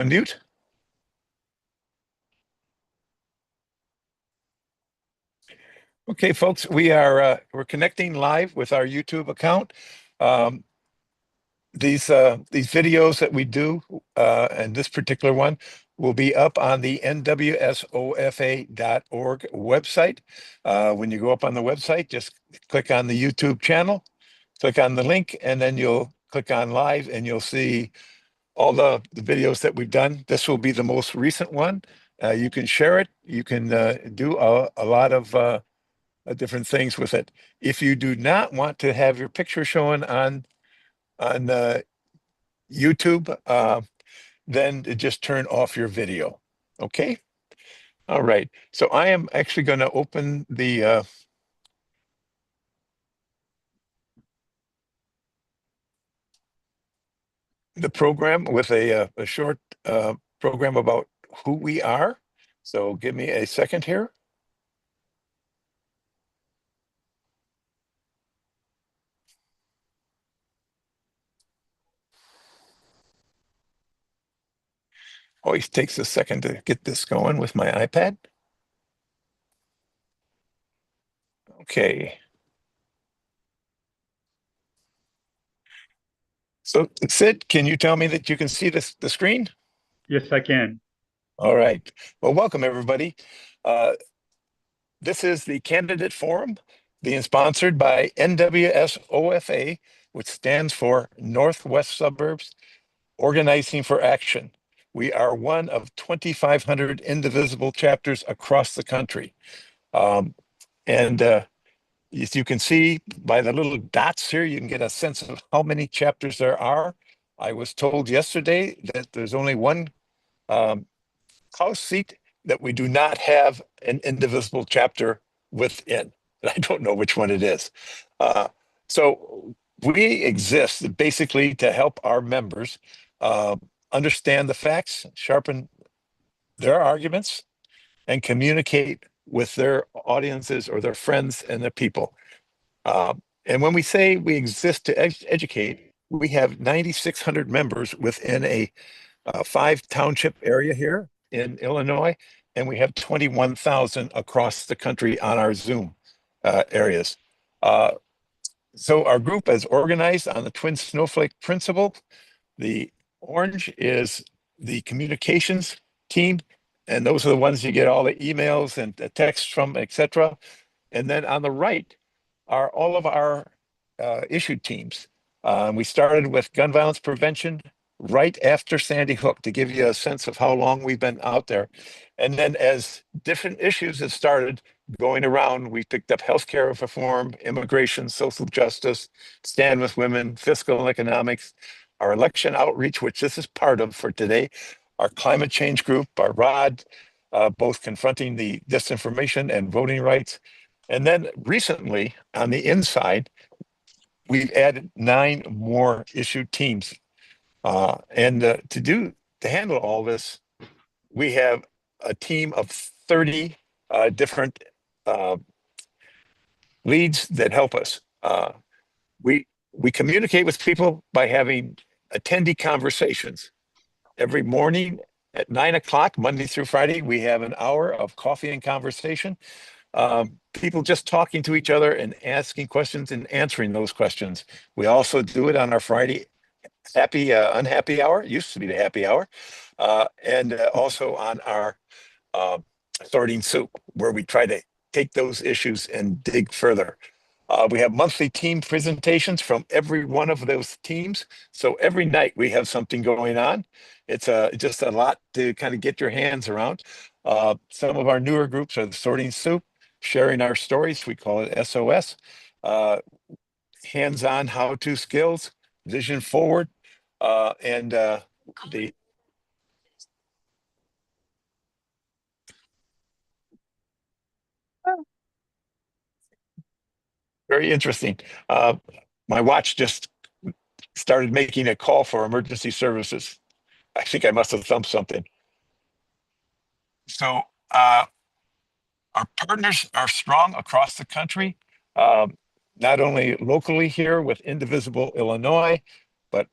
Unmute. Okay, folks, we're connecting live with our YouTube account. Um, these videos that we do, and this particular one will be up on the NWSOFA.org website. When you go up on the website, just click on the YouTube channel, click on the link, and then you'll click on live, and you'll see all the videos that we've done. This will be the most recent one. You can share it. You can do a lot of different things with it. If you do not want to have your picture shown on YouTube, then just turn off your video. Okay. All right. So I am actually going to open the program with a short program about who we are. So give me a second here. Always takes a second to get this going with my iPad. Okay. So Sid, can you tell me that you can see the screen? Yes, I can. All right. Well, welcome everybody. This is the candidate forum being sponsored by NWSOFA, which stands for Northwest Suburbs Organizing for Action. We are one of 2,500 indivisible chapters across the country. And as you can see by the little dots here, you can get a sense of how many chapters there are. I was told yesterday that there's only one House seat that we do not have an indivisible chapter within. And I don't know which one it is. So we exist basically to help our members uh, understand the facts, sharpen their arguments, and communicate with their audiences or their friends and their people. And when we say we exist to educate, we have 9,600 members within a 5 township area here in Illinois, and we have 21,000 across the country on our Zoom areas. Uh, so our group is organized on the twin snowflake principle. The orange is the communications team, and those are the ones you get all the emails and the texts from, etc. And then on the right are all of our issued teams. We started with gun violence prevention right after Sandy Hook to give you a sense of how long we've been out there. And then as different issues have started going around, we picked up healthcare reform, immigration, social justice, stand with women, fiscal and economics, our election outreach, which this is part of for today, our climate change group, our ROD, both confronting the disinformation and voting rights. And then recently on the inside, we've added 9 more issued teams. And to handle all this, we have a team of 30 different uh, leads that help us. We communicate with people by having attendee conversations every morning at 9 o'clock, Monday through Friday. We have an hour of coffee and conversation. People just talking to each other and asking questions and answering those questions. We also do it on our Friday unhappy hour. It used to be the happy hour. And also on our uh, sorting soup, where we try to take those issues and dig further. We have monthly team presentations from every one of those teams. So every night we have something going on. It's just a lot to kind of get your hands around. Some of our newer groups are the sorting soup, sharing our stories. We call it SOS. Uh, Hands-on how-to skills, vision forward, and the very interesting. Uh, my watch just started making a call for emergency services. I think I must have thumped something. So our partners are strong across the country, um, not only locally here with Indivisible Illinois, but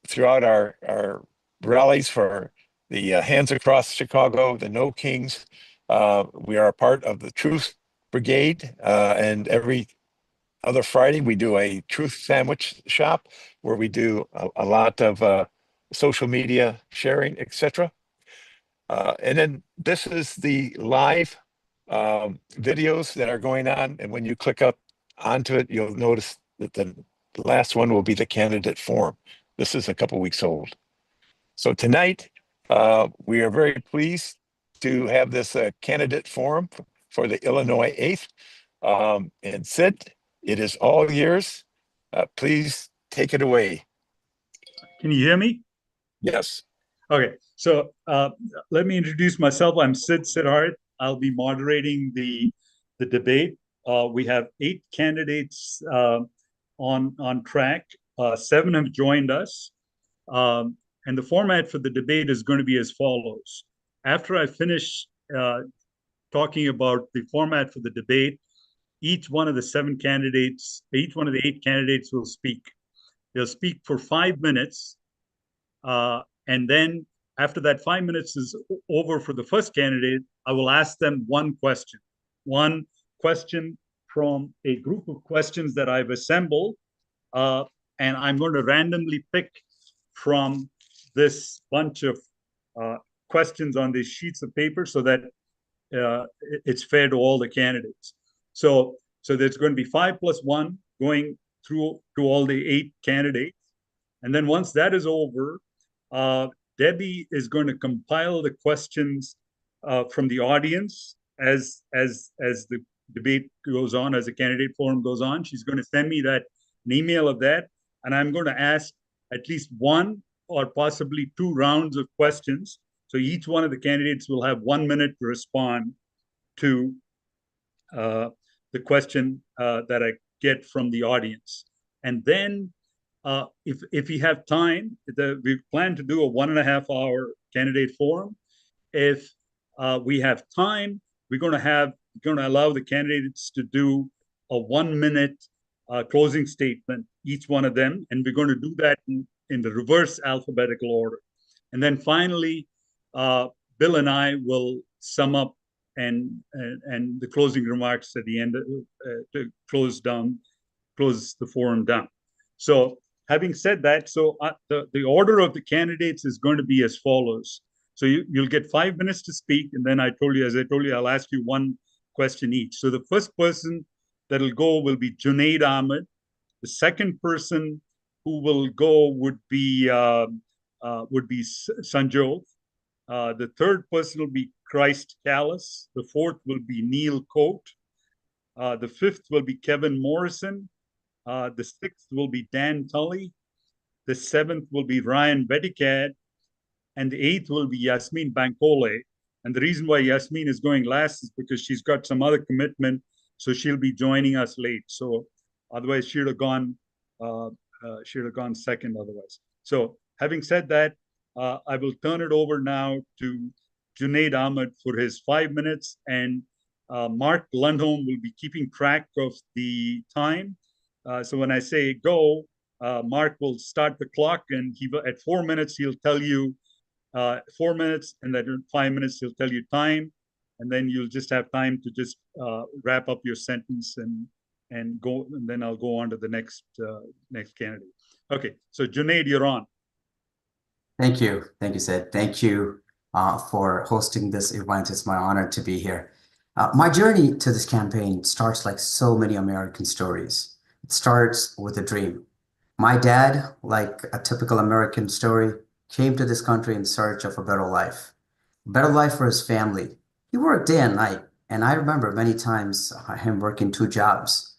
throughout our rallies for the Hands Across Chicago, the No Kings. We are a part of the Truth Brigade, and every other Friday we do a truth sandwich shop where we do a lot of social media sharing, etc. And then this is the live videos that are going on. And when you click up onto it, you'll notice that the last one will be the candidate forum. This is a couple weeks old. So tonight, we are very pleased to have this candidate forum for the Illinois 8th. And Sid, it is all yours. Please take it away. Can you hear me? Yes. Okay, so let me introduce myself. I'm Sid Siddharth. I'll be moderating the debate. We have 8 candidates on track. 7 have joined us. And the format for the debate is going to be as follows. After I finish talking about the format for the debate, each one of the 7 candidates, each one of the 8 candidates will speak. They'll speak for 5 minutes. And then after that 5 minutes is over for the first candidate, I will ask them one question from a group of questions that I've assembled. And I'm going to randomly pick from this bunch of questions on these sheets of paper so that it's fair to all the candidates. So there's going to be 5 plus 1 going through to all the 8 candidates. And then once that is over, Debbie is going to compile the questions from the audience as the debate goes on, as the candidate forum goes on. She's going to send me an email of that, and I'm going to ask at least 1 or possibly 2 rounds of questions. So each one of the candidates will have 1 minute to respond to the question that I get from the audience. And then if we have time, we plan to do a 1.5-hour candidate forum. If we have time, we're going to allow the candidates to do a 1-minute closing statement, each one of them, and we're going to do that in the reverse alphabetical order. And then finally, Bill and I will sum up and the closing remarks at the end to close the forum down. So having said that, the order of the candidates is going to be as follows. So you'll get 5 minutes to speak, and then as I told you, I'll ask you one question each. So the first person that'll go will be Junaid Ahmed. The second person who will go would be Sanjov. The third person will be Christ Callis. The fourth will be Neil Coate. The fifth will be Kevin Morrison. The sixth will be Dan Tully. The seventh will be Ryan Betikad. And the eighth will be Yasmin Bankole. And the reason why Yasmin is going last is because she's got some other commitment, so she'll be joining us late. So otherwise, she'd have gone second otherwise. So having said that, I will turn it over now to Junaid Ahmed for his 5 minutes, and Mark Lundholm will be keeping track of the time. So when I say go, Mark will start the clock, and at 4 minutes, he'll tell you 4 minutes, and then in 5 minutes, he'll tell you time. And then you'll just have time to just wrap up your sentence and go, and then I'll go on to the next candidate. Okay, so Junaid, you're on. Thank you, Sid. Thank you for hosting this event. It's my honor to be here. My journey to this campaign starts like so many American stories. It starts with a dream. My dad, like a typical American story, came to this country in search of a better life for his family. He worked day and night, and I remember many times him working 2 jobs.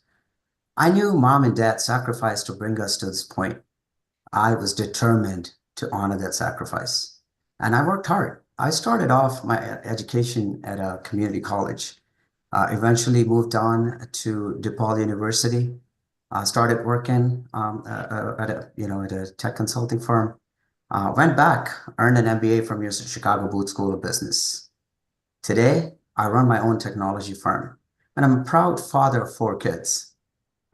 I knew mom and dad sacrificed to bring us to this point. I was determined to honor that sacrifice, and I worked hard. I started off my education at a community college, eventually moved on to DePaul University, started working at a tech consulting firm, went back, earned an MBA from Chicago Booth School of Business. Today, I run my own technology firm, and I'm a proud father of 4 kids.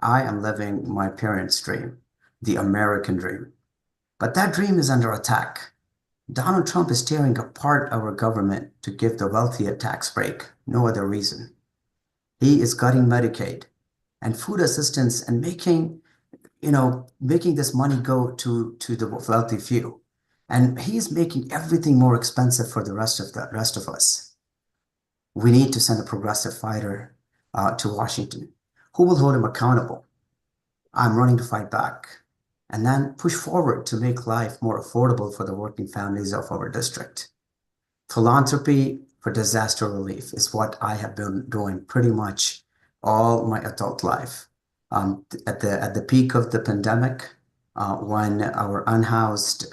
I am living my parents' dream, the American dream. But that dream is under attack. Donald Trump is tearing apart our government to give the wealthy a tax break. No other reason. He is cutting Medicaid and food assistance and making this money go to the wealthy few. And he's making everything more expensive for the rest of us. We need to send a progressive fighter to Washington. Who will hold him accountable? I'm running to fight back. And then push forward to make life more affordable for the working families of our district. Philanthropy for disaster relief is what I have been doing pretty much all my adult life. At the peak of the pandemic, when our unhoused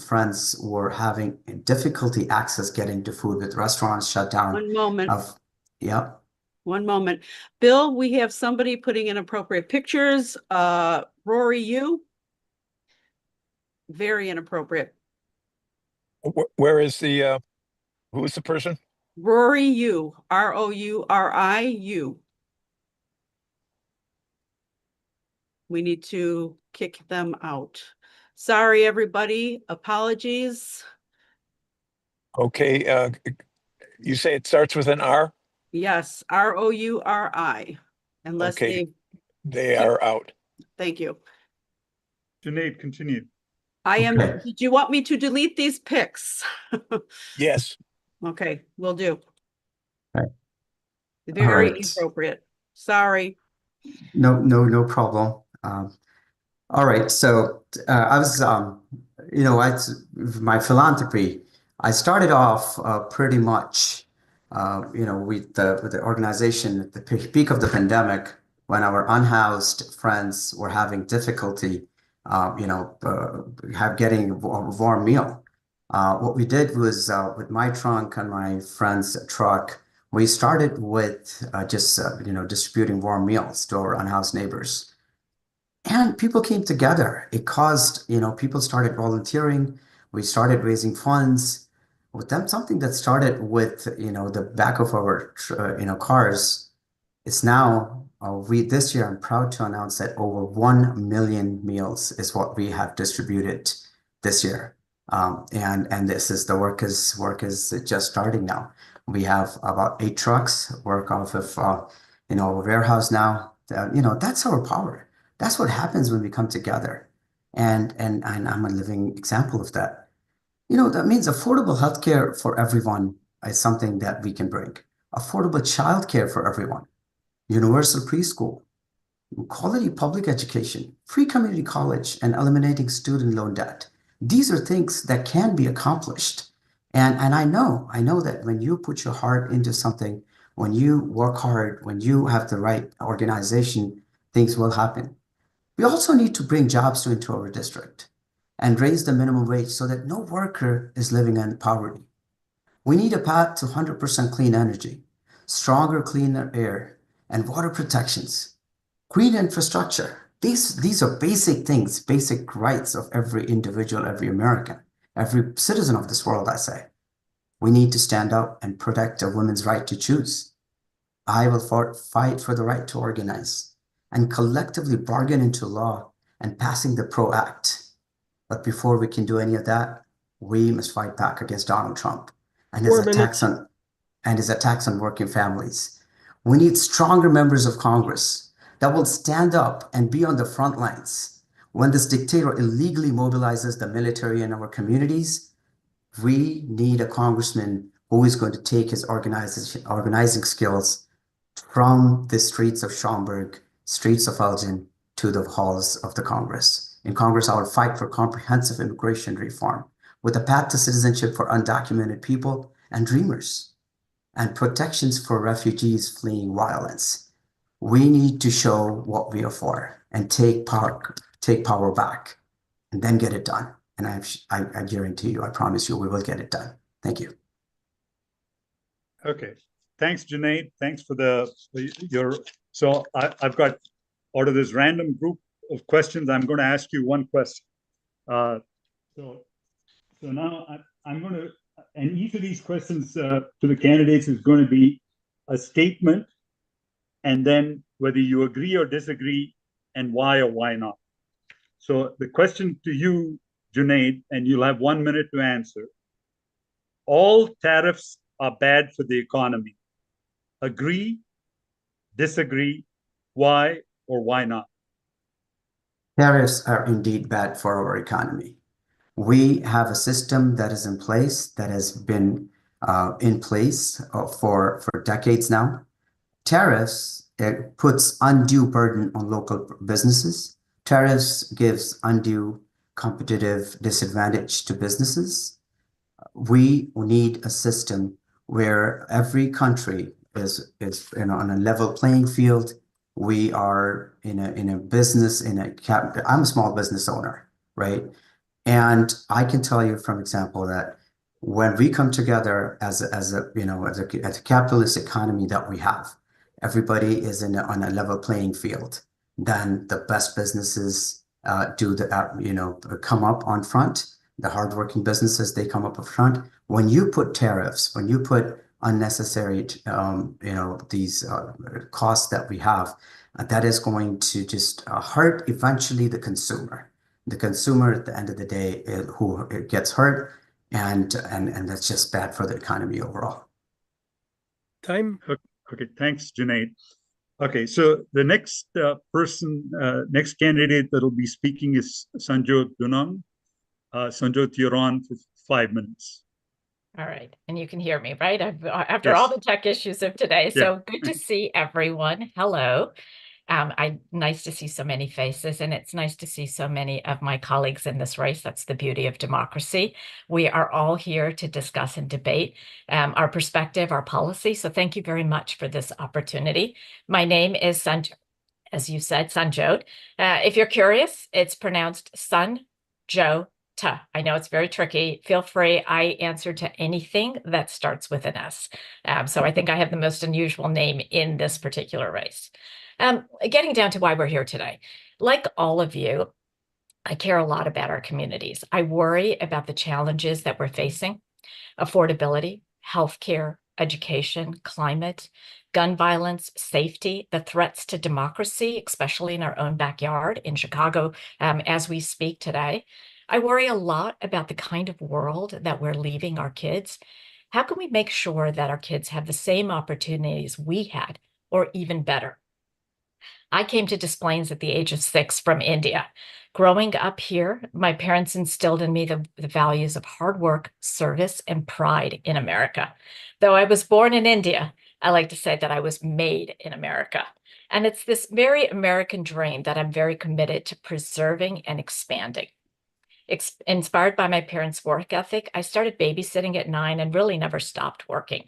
friends were having difficulty access getting to food with restaurants shut down. One moment. Yep. One moment. Bill, we have somebody putting in appropriate pictures. Rory, you? Very inappropriate. Where is the, who is the person? Rory, you. Rouri, We need to kick them out. Sorry, everybody. Apologies. Okay, you say it starts with an R? Yes, Rouri. Unless Okay. they, They are out. thank you. Junaid, continue. I am, Okay. did you want me to delete these pics? Yes. Okay, will do. Right. Very right. inappropriate. Sorry. No problem. All right. So I was, my philanthropy, I started off pretty much, with the organization at the peak of the pandemic when our unhoused friends were having difficulty, getting a warm meal. What we did was with my trunk and my friend's truck, we started with distributing warm meals to our unhoused neighbors. And people came together. It caused, people started volunteering. We started raising funds. With them, something that started with, the back of our, cars. It's now, this year, I'm proud to announce that over 1 million meals is what we have distributed this year. And this is the work is just starting now. We have about 8 trucks work off of, a warehouse now. That's our power. That's what happens when we come together. And I'm a living example of that. That means affordable healthcare for everyone is something that we can bring. Affordable childcare for everyone, universal preschool, quality public education, free community college, and eliminating student loan debt. These are things that can be accomplished. And I know that when you put your heart into something, when you work hard, when you have the right organization, things will happen. We also need to bring jobs into our district and raise the minimum wage so that no worker is living in poverty. We need a path to 100% clean energy, stronger, cleaner air, and water protections, green infrastructure. These are basic things, basic rights of every individual, every American, every citizen of this world, I say. We need to stand up and protect a woman's right to choose. I will fight for the right to organize and collectively bargain into law and passing the PRO Act. But before we can do any of that, we must fight back against Donald Trump and his attacks on working families. We need stronger members of Congress that will stand up and be on the front lines. When this dictator illegally mobilizes the military in our communities, we need a congressman who is going to take his organizing skills from the streets of Schaumburg, streets of Elgin, to the halls of the Congress. In Congress, I will fight for comprehensive immigration reform with a path to citizenship for undocumented people and dreamers, and protections for refugees fleeing violence. We need to show what we are for and take power back, and then get it done. And I guarantee you, I promise you, we will get it done. Thank you. Okay. Thanks, Junaid. Thanks for your. So I've got, out of this random group of questions, I'm going to ask you one question. So now I'm going to, and each of these questions to the candidates is going to be a statement, and then whether you agree or disagree, and why or why not. So the question to you, Junaid, and you'll have 1 minute to answer. All tariffs are bad for the economy. Agree, disagree, why or why not? Tariffs are indeed bad for our economy. We have a system that is in place that has been in place for decades now. Tariffs, it puts undue burden on local businesses. Tariffs gives undue competitive disadvantage to businesses. We need a system where every country is on a level playing field. We are in a business I'm a small business owner, right? And I can tell you from example that when we come together as a capitalist economy that we have, everybody is on a level playing field. Then the best businesses come up on front. The hardworking businesses, they come up up front. When you put tariffs, when you put unnecessary, these costs that we have, that is going to just hurt eventually the consumer. The consumer at the end of the day who gets hurt, and that's just bad for the economy overall. Time. Okay, thanks, Junaid. Okay, so the next next candidate that will be speaking is Sanjot Dunang. Sanjot, you're on for 5 minutes. All right, and you can hear me, right? After all the tech issues of today. So good to see everyone. Hello. Nice to see so many faces, and it's nice to see so many of my colleagues in this race. That's the beauty of democracy. We are all here to discuss and debate our perspective, our policy. So thank you very much for this opportunity. My name is as you said, Sanjot. If you're curious, it's pronounced Sun-Jo. I know it's very tricky. Feel free. I answer to anything that starts with an S. So I think I have the most unusual name in this particular race. Getting down to why we're here today. Like all of you, I care a lot about our communities. I worry about the challenges that we're facing: affordability, healthcare, education, climate, gun violence, safety, the threats to democracy, especially in our own backyard in Chicago as we speak today. I worry a lot about the kind of world that we're leaving our kids. How can we make sure that our kids have the same opportunities we had, or even better? I came to Des Plaines at the age of 6 from India. Growing up here, my parents instilled in me the values of hard work, service, and pride in America. Though I was born in India, I like to say that I was made in America. And it's this very American dream that I'm very committed to preserving and expanding. Inspired by my parents' work ethic, I started babysitting at 9 and really never stopped working.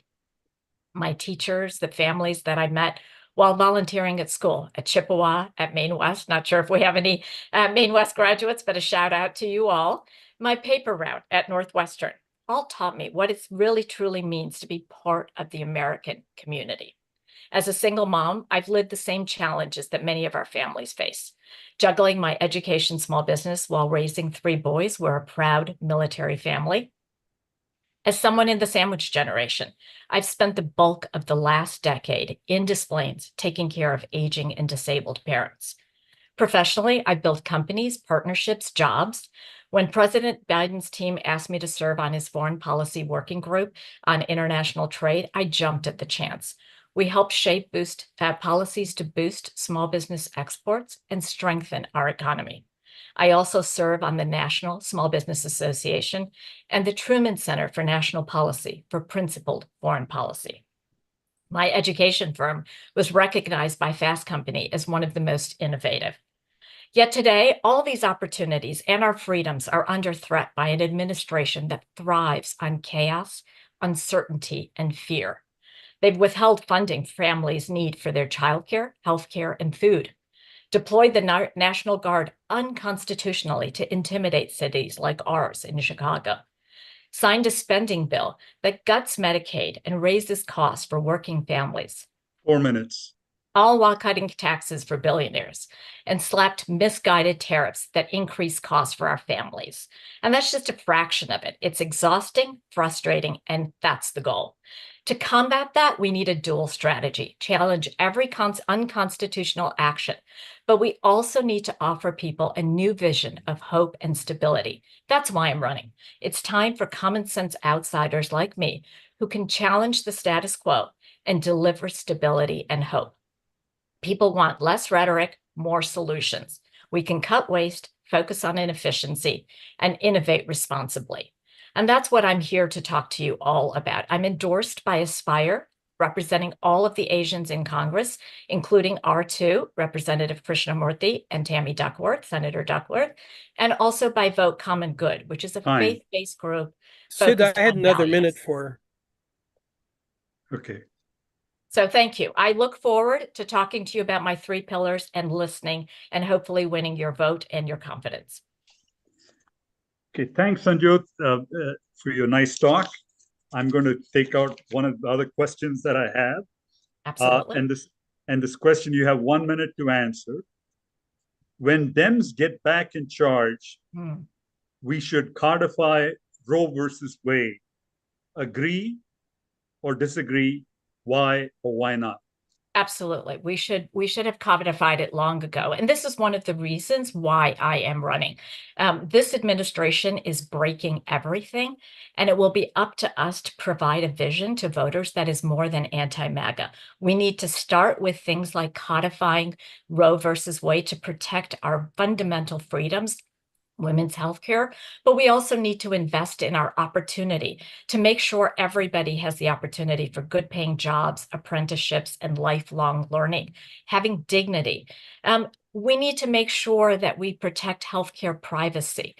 My teachers, the families that I met while volunteering at school, at Chippewa, at Maine West. Not sure if we have any Maine West graduates, but a shout out to you all. My paper route at Northwestern all taught me what it really truly means to be part of the American community. As a single mom, I've lived the same challenges that many of our families face. Juggling my education, small business while raising 3 boys. We're a proud military family. As someone in the sandwich generation, I've spent the bulk of the last decade in Des Plaines taking care of aging and disabled parents. Professionally, I've built companies, partnerships, jobs. When President Biden's team asked me to serve on his foreign policy working group on international trade, I jumped at the chance. We helped shape policies to boost small business exports and strengthen our economy. I also serve on the National Small Business Association and the Truman Center for National Policy for Principled Foreign Policy. My education firm was recognized by Fast Company as one of the most innovative. Yet today, all these opportunities and our freedoms are under threat by an administration that thrives on chaos, uncertainty, and fear. They've withheld funding families need for their childcare, healthcare, and food. Deployed the National Guard unconstitutionally to intimidate cities like ours in Chicago. Signed a spending bill that guts Medicaid and raises costs for working families. 4 minutes. all while cutting taxes for billionaires, and slapped misguided tariffs that increase costs for our families. And that's just a fraction of it. It's exhausting, frustrating, and that's the goal. To combat that, we need a dual strategy, challenge every unconstitutional action, but we also need to offer people a new vision of hope and stability. That's why I'm running. It's time for common sense outsiders like me who can challenge the status quo and deliver stability and hope. People want less rhetoric, more solutions. We can cut waste, focus on inefficiency, and innovate responsibly. And that's what I'm here to talk to you all about. I'm endorsed by Aspire, representing all of the Asians in Congress, including R2, Representative Krishnamurthy, and Tammy Duckworth, Senator Duckworth, and also by Vote Common Good, which is a faith-based group. Sid, I focused had on another values. minute for. Okay. So thank you. I look forward to talking to you about my 3 pillars and listening and hopefully winning your vote and your confidence. Okay, thanks, Sanjot, for your nice talk. I'm going to take out one of the other questions that I have. Absolutely. And this question you have 1 minute to answer. When Dems get back in charge, we should codify Roe versus Wade. Agree or disagree? Why or why not? Absolutely. We should have codified it long ago. And this is one of the reasons why I am running. This administration is breaking everything, and it will be up to us to provide a vision to voters that is more than anti-MAGA. We need to start with things like codifying Roe versus Wade to protect our fundamental freedoms, women's health care, but we also need to invest in our opportunity to make sure everybody has the opportunity for good paying jobs, apprenticeships, and lifelong learning, having dignity. We need to make sure that we protect healthcare privacy.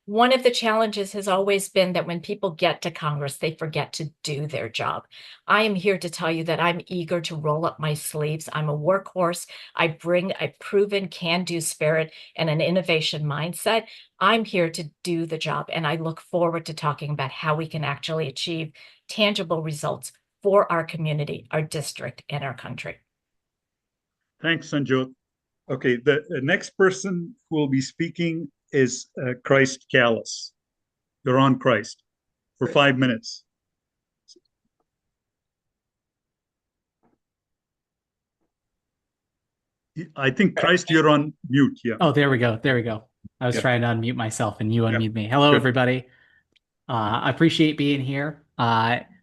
One of the challenges has always been that when people get to Congress, they forget to do their job. I am here to tell you that I'm eager to roll up my sleeves. I'm a workhorse. I bring a proven can-do spirit and an innovation mindset. I'm here to do the job, and I look forward to talking about how we can actually achieve tangible results for our community, our district, and our country. Thanks, Sanjot. Okay, the next person who will be speaking is Christ Callis. You're on, Christ, for 5 minutes. I think, Christ, you're on mute. Yeah. Oh, there we go. There we go. I was trying to unmute myself and you unmute me. Hello, everybody. I appreciate being here.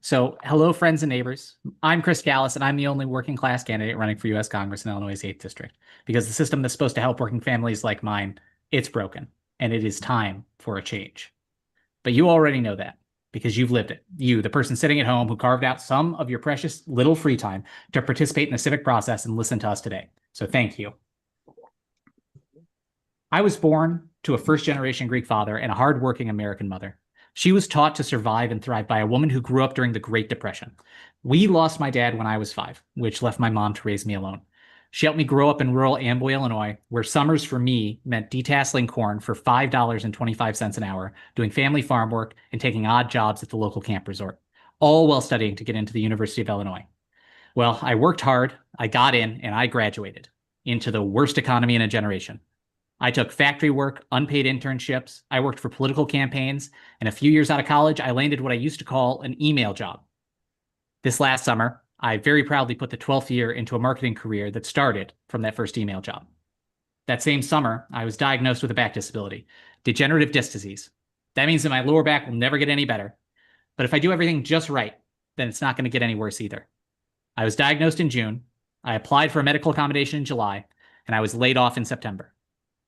So hello, friends and neighbors. I'm Chris Callis, and I'm the only working class candidate running for U.S. Congress in Illinois' 8th District, because the system that's supposed to help working families like mine, it's broken, and it is time for a change. But you already know that, because you've lived it. You, the person sitting at home who carved out some of your precious little free time to participate in the civic process and listen to us today. So thank you. I was born to a first-generation Greek father and a hardworking American mother. She was taught to survive and thrive by a woman who grew up during the Great Depression. We lost my dad when I was 5, which left my mom to raise me alone. She helped me grow up in rural Amboy, Illinois, where summers for me meant detasseling corn for $5.25 an hour, doing family farm work, and taking odd jobs at the local camp resort, all while studying to get into the University of Illinois. Well, I worked hard, I got in, and I graduated into the worst economy in a generation. I took factory work, unpaid internships, I worked for political campaigns, and a few years out of college, I landed what I used to call an email job. This last summer, I very proudly put the 12th year into a marketing career that started from that first email job. That same summer, I was diagnosed with a back disability, degenerative disc disease. That means that my lower back will never get any better. But if I do everything just right, then it's not going to get any worse either. I was diagnosed in June, I applied for a medical accommodation in July, and I was laid off in September.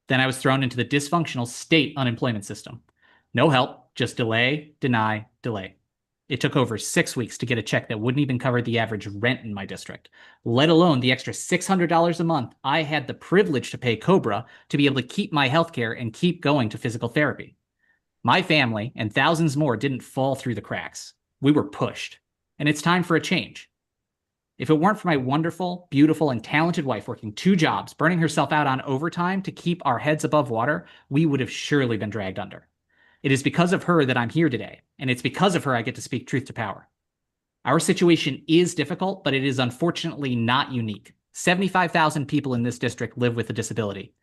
Then I was thrown into the dysfunctional state unemployment system. No help, just delay, deny, delay. It took over 6 weeks to get a check that wouldn't even cover the average rent in my district, let alone the extra $600 a month I had the privilege to pay COBRA to be able to keep my health care and keep going to physical therapy. My family and thousands more didn't fall through the cracks. We were pushed, and it's time for a change. If it weren't for my wonderful, beautiful, and talented wife working 2 jobs, burning herself out on overtime to keep our heads above water, we would have surely been dragged under. It is because of her that I'm here today, and it's because of her I get to speak truth to power. Our situation is difficult, but it is unfortunately not unique. 75,000 people in this district live with a disability.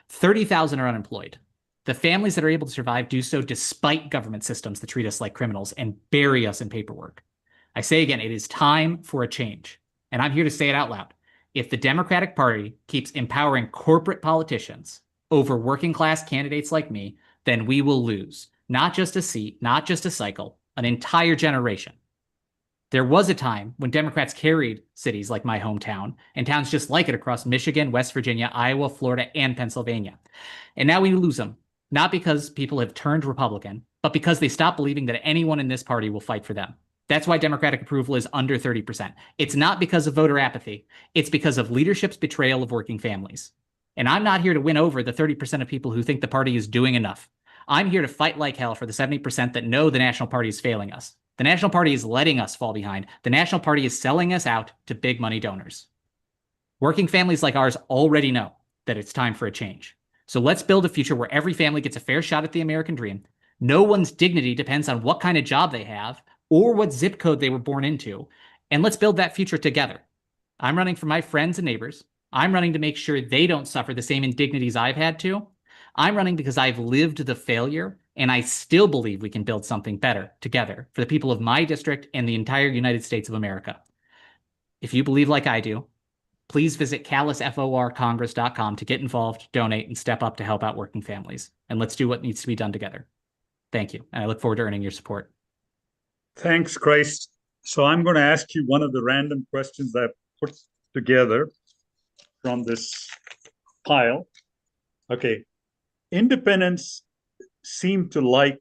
30,000 are unemployed. The families that are able to survive do so despite government systems that treat us like criminals and bury us in paperwork. I say again, it is time for a change. And I'm here to say it out loud. If the Democratic Party keeps empowering corporate politicians over working class candidates like me, then we will lose not just a seat, not just a cycle, an entire generation. There was a time when Democrats carried cities like my hometown and towns just like it across Michigan, West Virginia, Iowa, Florida, and Pennsylvania. And now we lose them, not because people have turned Republican, but because they stop believing that anyone in this party will fight for them. That's why Democratic approval is under 30%. It's not because of voter apathy. It's because of leadership's betrayal of working families. And I'm not here to win over the 30% of people who think the party is doing enough. I'm here to fight like hell for the 70% that know the National Party is failing us. The National Party is letting us fall behind. The National Party is selling us out to big money donors. Working families like ours already know that it's time for a change. So let's build a future where every family gets a fair shot at the American dream. No one's dignity depends on what kind of job they have or what zip code they were born into. And let's build that future together. I'm running for my friends and neighbors. I'm running to make sure they don't suffer the same indignities I've had to. I'm running because I've lived the failure, and I still believe we can build something better together for the people of my district and the entire United States of America. If you believe like I do, please visit callusforcongress.com to get involved, donate, and step up to help out working families. And let's do what needs to be done together. Thank you. And I look forward to earning your support. Thanks, Christ. So I'm going to ask you one of the random questions that I've put together from this pile. Okay. Independents seem to like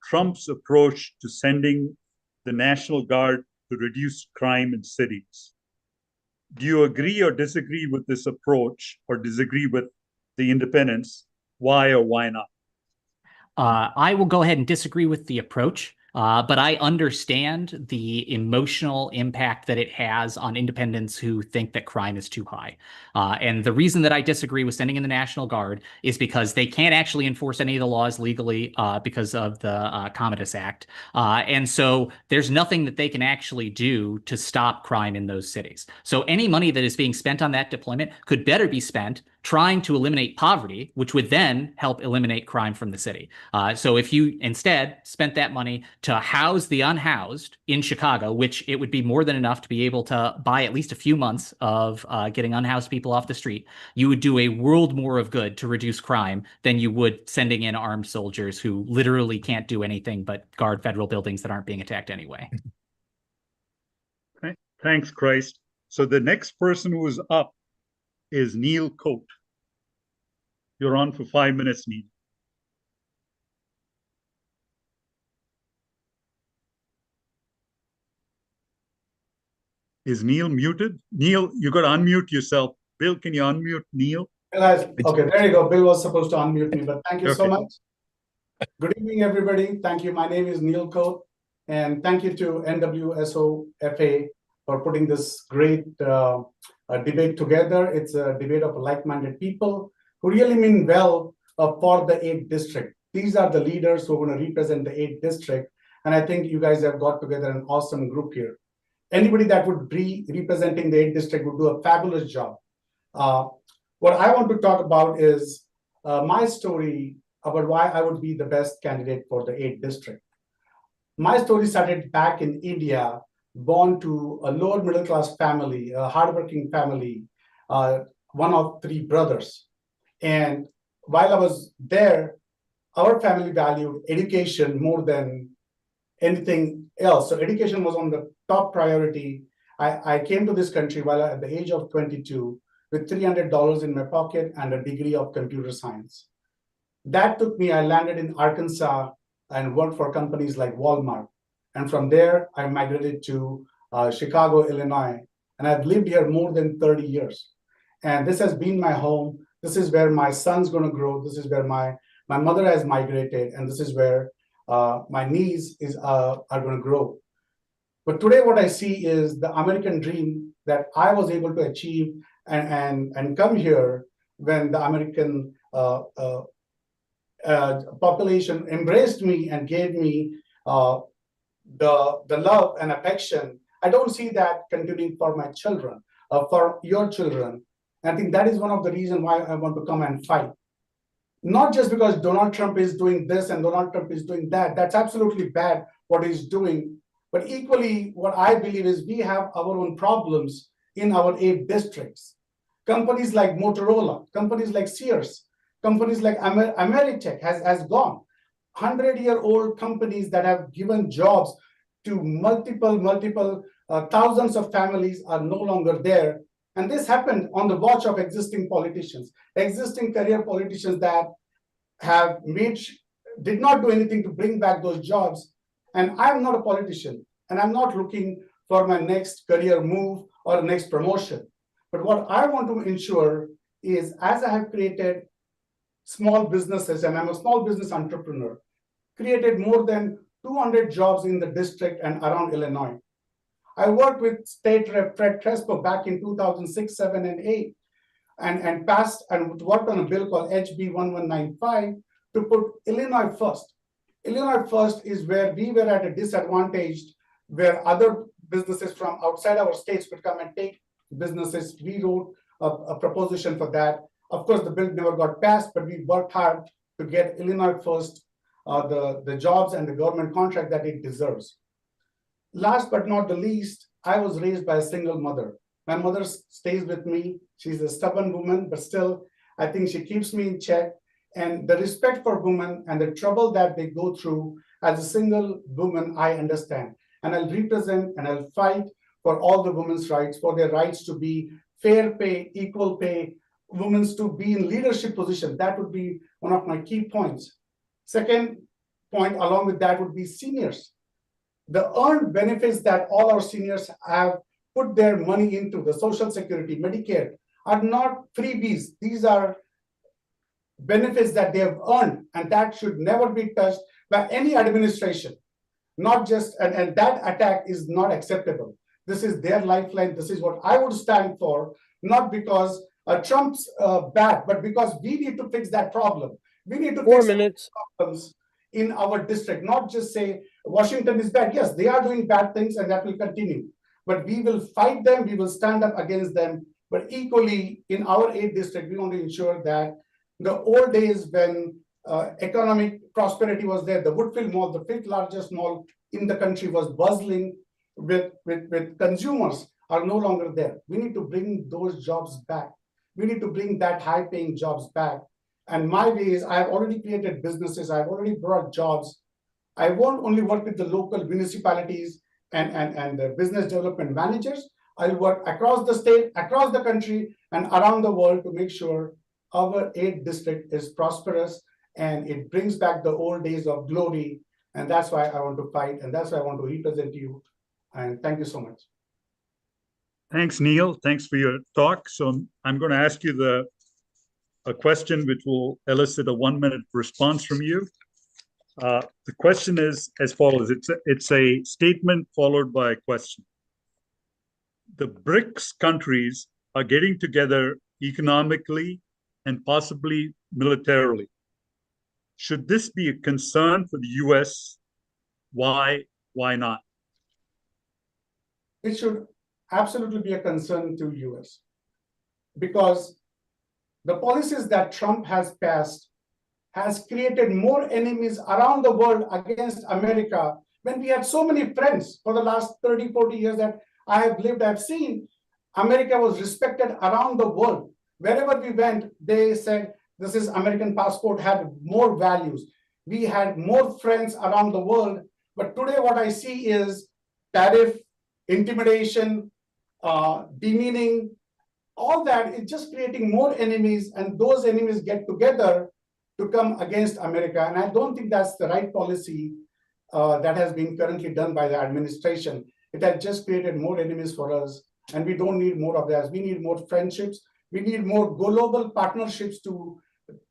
Trump's approach to sending the National Guard to reduce crime in cities. Do you agree or disagree with this approach, or disagree with the independents? Why or why not? I will go ahead and disagree with the approach. But I understand the emotional impact that it has on independents who think that crime is too high. And the reason that I disagree with sending in the National Guard is because they can't actually enforce any of the laws legally because of the Commodus Act. And so there's nothing that they can actually do to stop crime in those cities. So any money that is being spent on that deployment could better be spent trying to eliminate poverty, which would then help eliminate crime from the city. So if you instead spent that money to house the unhoused in Chicago, which it would be more than enough to be able to buy at least a few months of getting unhoused people off the street, you would do a world more of good to reduce crime than you would sending in armed soldiers who literally can't do anything but guard federal buildings that aren't being attacked anyway. Okay. Thanks, Christ. So the next person who is up is Neil Coate. You're on for 5 minutes, Neil. Is Neil muted? Neil, you got to unmute yourself. Bill, can you unmute Neil? Okay, there you go. Bill was supposed to unmute me, but thank you so much. Good evening, everybody. Thank you. My name is Neil Coate, and thank you to NWSOFA for putting this great debate together. It's a debate of like-minded people who really mean well for the 8th district. These are the leaders who are going to represent the 8th district, and I think you guys have got together an awesome group here. Anybody that would be representing the 8th district would do a fabulous job. What I want to talk about is my story about why I would be the best candidate for the 8th district. My story started back in India, born to a lower middle class family, a hardworking family, one of 3 brothers. And while I was there, our family valued education more than anything else. So education was on the top priority. I came to this country while at the age of 22 with $300 in my pocket and a degree of computer science. That took me, I landed in Arkansas and worked for companies like Walmart. And from there, I migrated to Chicago, Illinois. And I've lived here more than 30 years. And this has been my home. This is where my son's going to grow. This is where my mother has migrated. And this is where my niece are going to grow. But today what I see is the American dream that I was able to achieve and come here when the American population embraced me and gave me the love and affection. I don't see that continuing for my children. for your children. I think that is one of the reasons why I want to come and fight. Not just because Donald Trump is doing this and Donald Trump is doing that. That's absolutely bad what he's doing. But equally, what I believe is we have our own problems in our 8 districts. Companies like Motorola, companies like Sears, companies like Ameritech has gone. 100-year-old companies that have given jobs to multiple thousands of families are no longer there. And this happened on the watch of existing politicians, existing career politicians that did not do anything to bring back those jobs. And I'm not a politician, and I'm not looking for my next career move or next promotion. But what I want to ensure is, as I have created small businesses, and I'm a small business entrepreneur, created more than 200 jobs in the district and around Illinois. I worked with State Rep Fred Crespo back in 2006, 7, and 8, and passed and worked on a bill called HB 1195 to put Illinois first. Illinois first is where we were at a disadvantage, where other businesses from outside our states could come and take businesses. We wrote a proposition for that. Of course, the bill never got passed, but we worked hard to get Illinois first the jobs and the government contract that it deserves. Last but not the least, I was raised by a single mother. My mother stays with me. She's a stubborn woman, but still, I think she keeps me in check. And the respect for women and the trouble that they go through as a single woman, I understand. And I'll represent and I'll fight for all the women's rights, for their rights to be fair pay, equal pay, women to be in leadership position. That would be one of my key points. Second point along with that would be seniors. The earned benefits that all our seniors have put their money into, the Social Security, Medicare, are not freebies. These are benefits that they have earned, and that should never be touched by any administration. Not just, and that attack is not acceptable. This is their lifeline. This is what I would stand for, not because Trump's bad, but because we need to fix that problem. We need to fix problems in our district, not just say Washington is bad. Yes, they are doing bad things and that will continue. But we will fight them, we will stand up against them. But equally, in our 8th district, we want to ensure that the old days when economic prosperity was there, the Woodfield Mall, the 5th largest mall in the country, was bustling with consumers, are no longer there. We need to bring those jobs back. We need to bring that high-paying jobs back. And my way is, I have already created businesses, I've already brought jobs. I won't only work with the local municipalities and the business development managers. I'll work across the state, across the country, and around the world to make sure our 8th district is prosperous and it brings back the old days of glory. And that's why I want to fight, and that's why I want to represent you. And thank you so much. Thanks, Neil. Thanks for your talk. So I'm going to ask you a question which will elicit a 1-minute response from you. The question is as follows. It's a statement followed by a question. The BRICS countries are getting together economically and possibly militarily. Should this be a concern for the US? Why not? It should absolutely be a concern to US, because the policies that Trump has passed has created more enemies around the world against America, when we had so many friends for the last 30, 40 years that I have lived. I've seen America was respected around the world. Wherever we went, they said, this is American passport, had more values. We had more friends around the world. But today what I see is tariff, intimidation, demeaning, all that is just creating more enemies, and those enemies get together to come against America. And I don't think that's the right policy that has been currently done by the administration. It has just created more enemies for us, and we don't need more of that. We need more friendships. We need more global partnerships to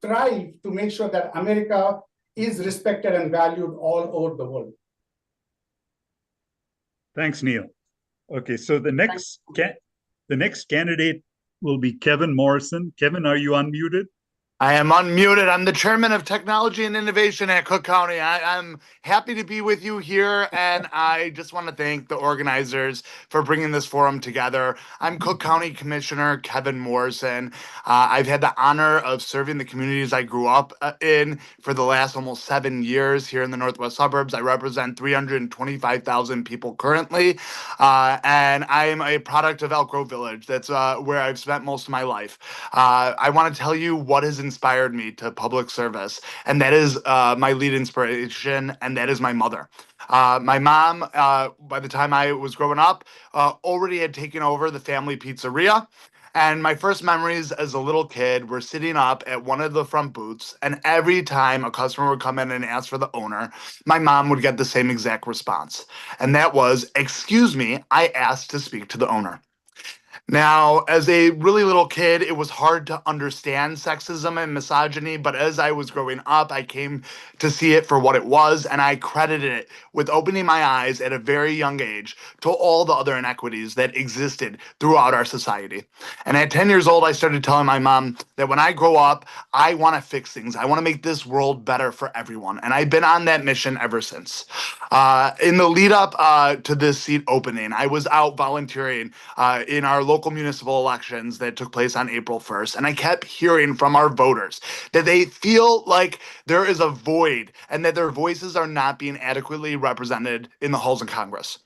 thrive, to make sure that America is respected and valued all over the world. Thanks, Neil. Okay, so the next candidate will be Kevin Morrison. Kevin, are you unmuted? I am unmuted. I'm the chairman of technology and innovation at Cook County. I'm happy to be with you here, and I just want to thank the organizers for bringing this forum together. I'm Cook County Commissioner Kevin Morrison. I've had the honor of serving the communities I grew up in for the last almost 7 years here in the Northwest suburbs. I represent 325,000 people currently, and I am a product of Elk Grove Village. That's where I've spent most of my life. I want to tell you what has inspired me to public service, and that is my lead inspiration, and that is my mother. My mom, by the time I was growing up, already had taken over the family pizzeria. And my first memories as a little kid were sitting up at one of the front booths, and every time a customer would come in and ask for the owner, my mom would get the same exact response. And that was, "Excuse me, I asked to speak to the owner." Now, as a really little kid, it was hard to understand sexism and misogyny, but as I was growing up, I came to see it for what it was, and I credited it with opening my eyes at a very young age to all the other inequities that existed throughout our society. And at 10 years old, I started telling my mom that when I grow up, I want to fix things. I want to make this world better for everyone. And I've been on that mission ever since. In the lead up to this seat opening, I was out volunteering in our local municipal elections that took place on April 1st. And I kept hearing from our voters that they feel like there is a void and that their voices are not being adequately represented in the halls of Congress.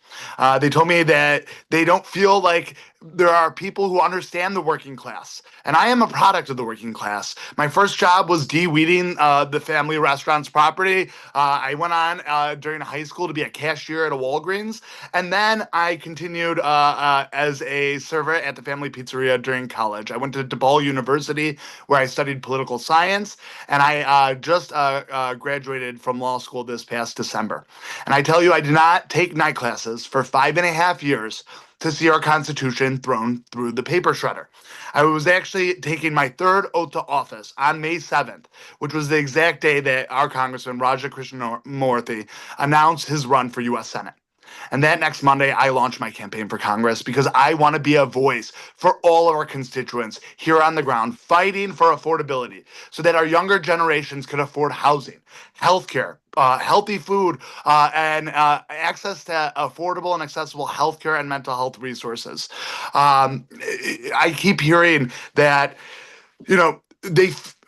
They told me that they don't feel like there are people who understand the working class. And I am a product of the working class. My first job was de-weeding the family restaurant's property. I went on during high school to be a cashier at a Walgreens. And then I continued as a server at the family pizzeria during college. I went to DePaul University where I studied political science. And I just graduated from law school this past December. And I tell you, I did not take night classes for 5.5 years to see our Constitution thrown through the paper shredder. I was actually taking my third oath to office on May 7th, which was the exact day that our Congressman Raja Krishnamurthy announced his run for U.S. Senate. And that next Monday, I launched my campaign for Congress because I want to be a voice for all of our constituents here on the ground, fighting for affordability so that our younger generations can afford housing, healthcare, healthy food, and access to affordable and accessible healthcare and mental health resources. I keep hearing that,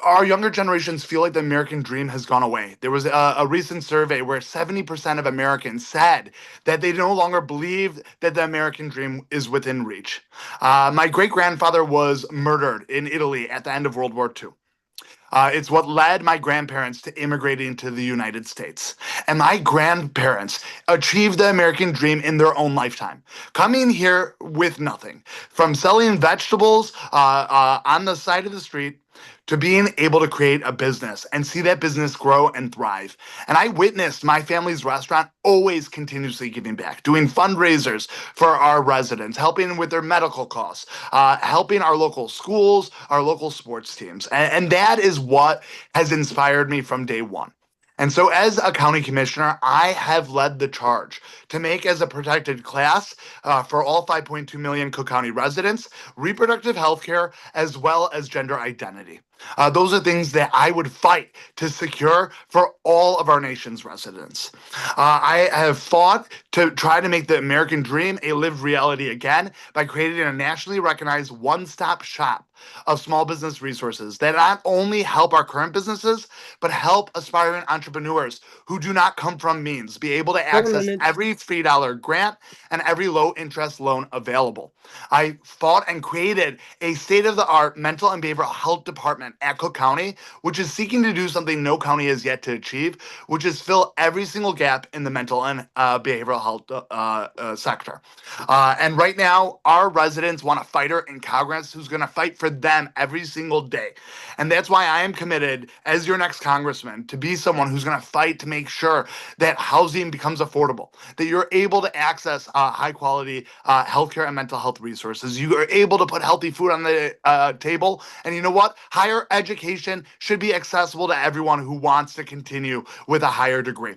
our younger generations feel like the American dream has gone away. There was a recent survey where 70% of Americans said that they no longer believe that the American dream is within reach. My great-grandfather was murdered in Italy at the end of World War II. It's what led my grandparents to immigrating to the United States. And my grandparents achieved the American dream in their own lifetime, coming here with nothing, from selling vegetables on the side of the street to being able to create a business and see that business grow and thrive. And I witnessed my family's restaurant always continuously giving back, doing fundraisers for our residents, helping with their medical costs, helping our local schools, our local sports teams. And that is what has inspired me from day one. And so as a county commissioner, I have led the charge to make as a protected class for all 5.2 million Cook County residents, reproductive health care, as well as gender identity. Those are things that I would fight to secure for all of our nation's residents. I have fought to try to make the American dream a lived reality again by creating a nationally recognized one-stop shop of small business resources that not only help our current businesses, but help aspiring entrepreneurs who do not come from means be able to access every $3 grant and every low-interest loan available. I fought and created a state-of-the-art mental and behavioral health department at Cook County, which is seeking to do something no county has yet to achieve, which is fill every single gap in the mental and behavioral health sector. And right now, our residents want a fighter in Congress who's going to fight for them every single day. And that's why I am committed, as your next congressman, to be someone who's going to fight to make sure that housing becomes affordable, that you're able to access high-quality healthcare and mental health resources. You are able to put healthy food on the table. And you know what? Higher education should be accessible to everyone who wants to continue with a higher degree.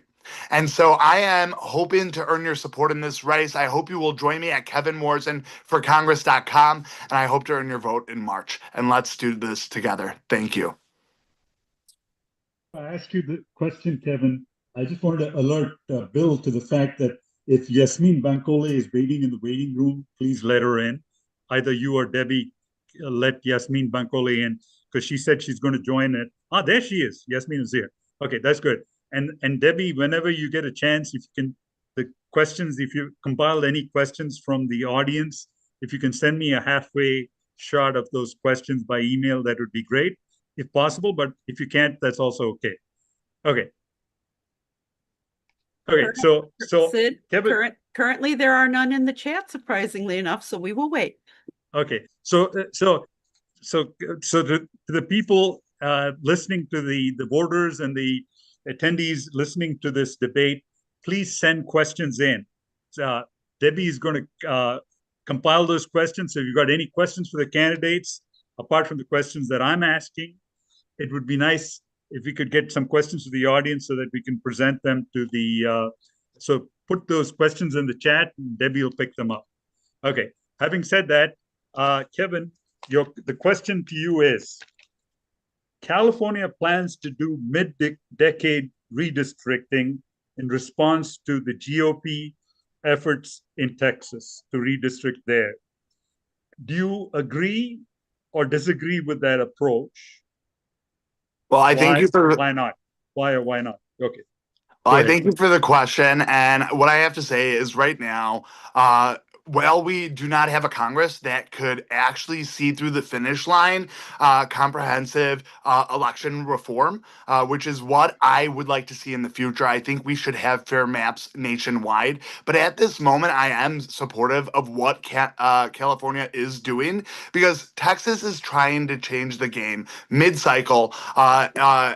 And so I am hoping to earn your support in this race. I hope you will join me at kevinmorrisonforcongress.com, and I hope to earn your vote in March. And let's do this together. Thank you. I asked you the question, Kevin, I just wanted to alert Bill to the fact that if Yasmin Bankole is waiting in the waiting room, please let her in. Either you or Debbie let Yasmin Bankole in, because she said she's going to join it. Ah, there she is. Yasmin is here. Okay, that's good. And Debbie, whenever you get a chance, if you can, the questions, if you compiled any questions from the audience, if you can send me a halfway shot of those questions by email, that would be great, if possible. But if you can't, that's also okay. Okay. Okay, so Sid, Kevin, currently there are none in the chat, surprisingly enough, so we will wait. okay, so to the people listening to the voters and the attendees listening to this debate, please send questions in. Debbie is going to compile those questions. So if you've got any questions for the candidates, apart from the questions that I'm asking, it would be nice if we could get some questions to the audience so that we can present them to the, so put those questions in the chat and Debbie will pick them up. Okay, having said that, Kevin, the question to you is, California plans to do mid-decade redistricting in response to the GOP efforts in Texas to redistrict there. Do you agree or disagree with that approach? Well, I thank you for why not? Why or why not? Okay. Well, I thank you for the question. And what I have to say is right now, while we do not have a Congress that could actually see through the finish line comprehensive election reform, which is what I would like to see in the future. I think we should have fair maps nationwide. But at this moment, I am supportive of what California is doing, because Texas is trying to change the game mid-cycle, 5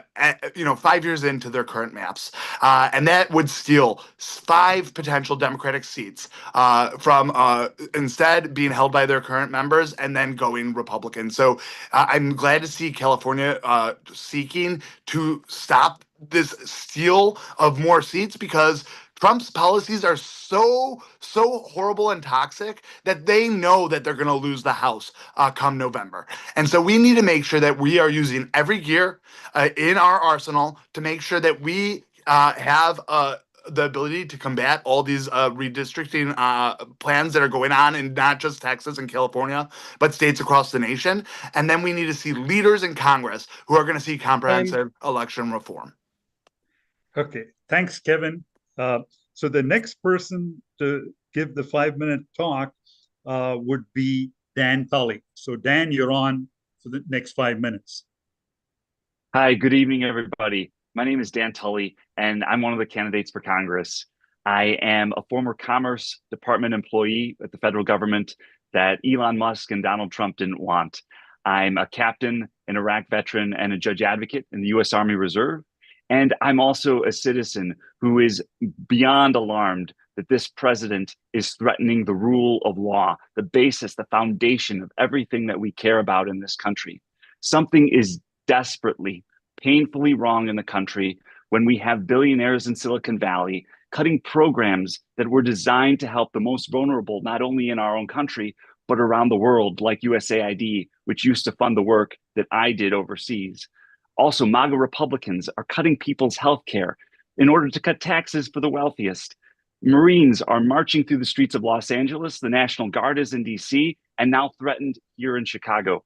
years into their current maps. And that would steal 5 potential Democratic seats from instead being held by their current members and then going Republican. So I'm glad to see California seeking to stop this steal of more seats, because Trump's policies are so horrible and toxic that they know that they're going to lose the House come November. And so we need to make sure that we are using every gear in our arsenal to make sure that we have the ability to combat all these redistricting plans that are going on in not just Texas and California, but states across the nation. And then we need to see leaders in Congress who are going to see comprehensive election reform. Okay, thanks, Kevin. So the next person to give the 5-minute talk would be Dan Tully. So Dan, you're on for the next 5 minutes. Hi, good evening, everybody. My name is Dan Tully, and I'm one of the candidates for Congress. I am a former Commerce Department employee at the federal government that Elon Musk and Donald Trump didn't want. I'm a captain, an Iraq veteran, and a judge advocate in the U.S. Army Reserve. And I'm also a citizen who is beyond alarmed that this president is threatening the rule of law, the basis, the foundation of everything that we care about in this country. Something is desperately, painfully wrong in the country when we have billionaires in Silicon Valley cutting programs that were designed to help the most vulnerable, not only in our own country, but around the world, like USAID, which used to fund the work that I did overseas. Also, MAGA Republicans are cutting people's health care in order to cut taxes for the wealthiest. Marines are marching through the streets of Los Angeles. The National Guard is in DC and now threatened here in Chicago.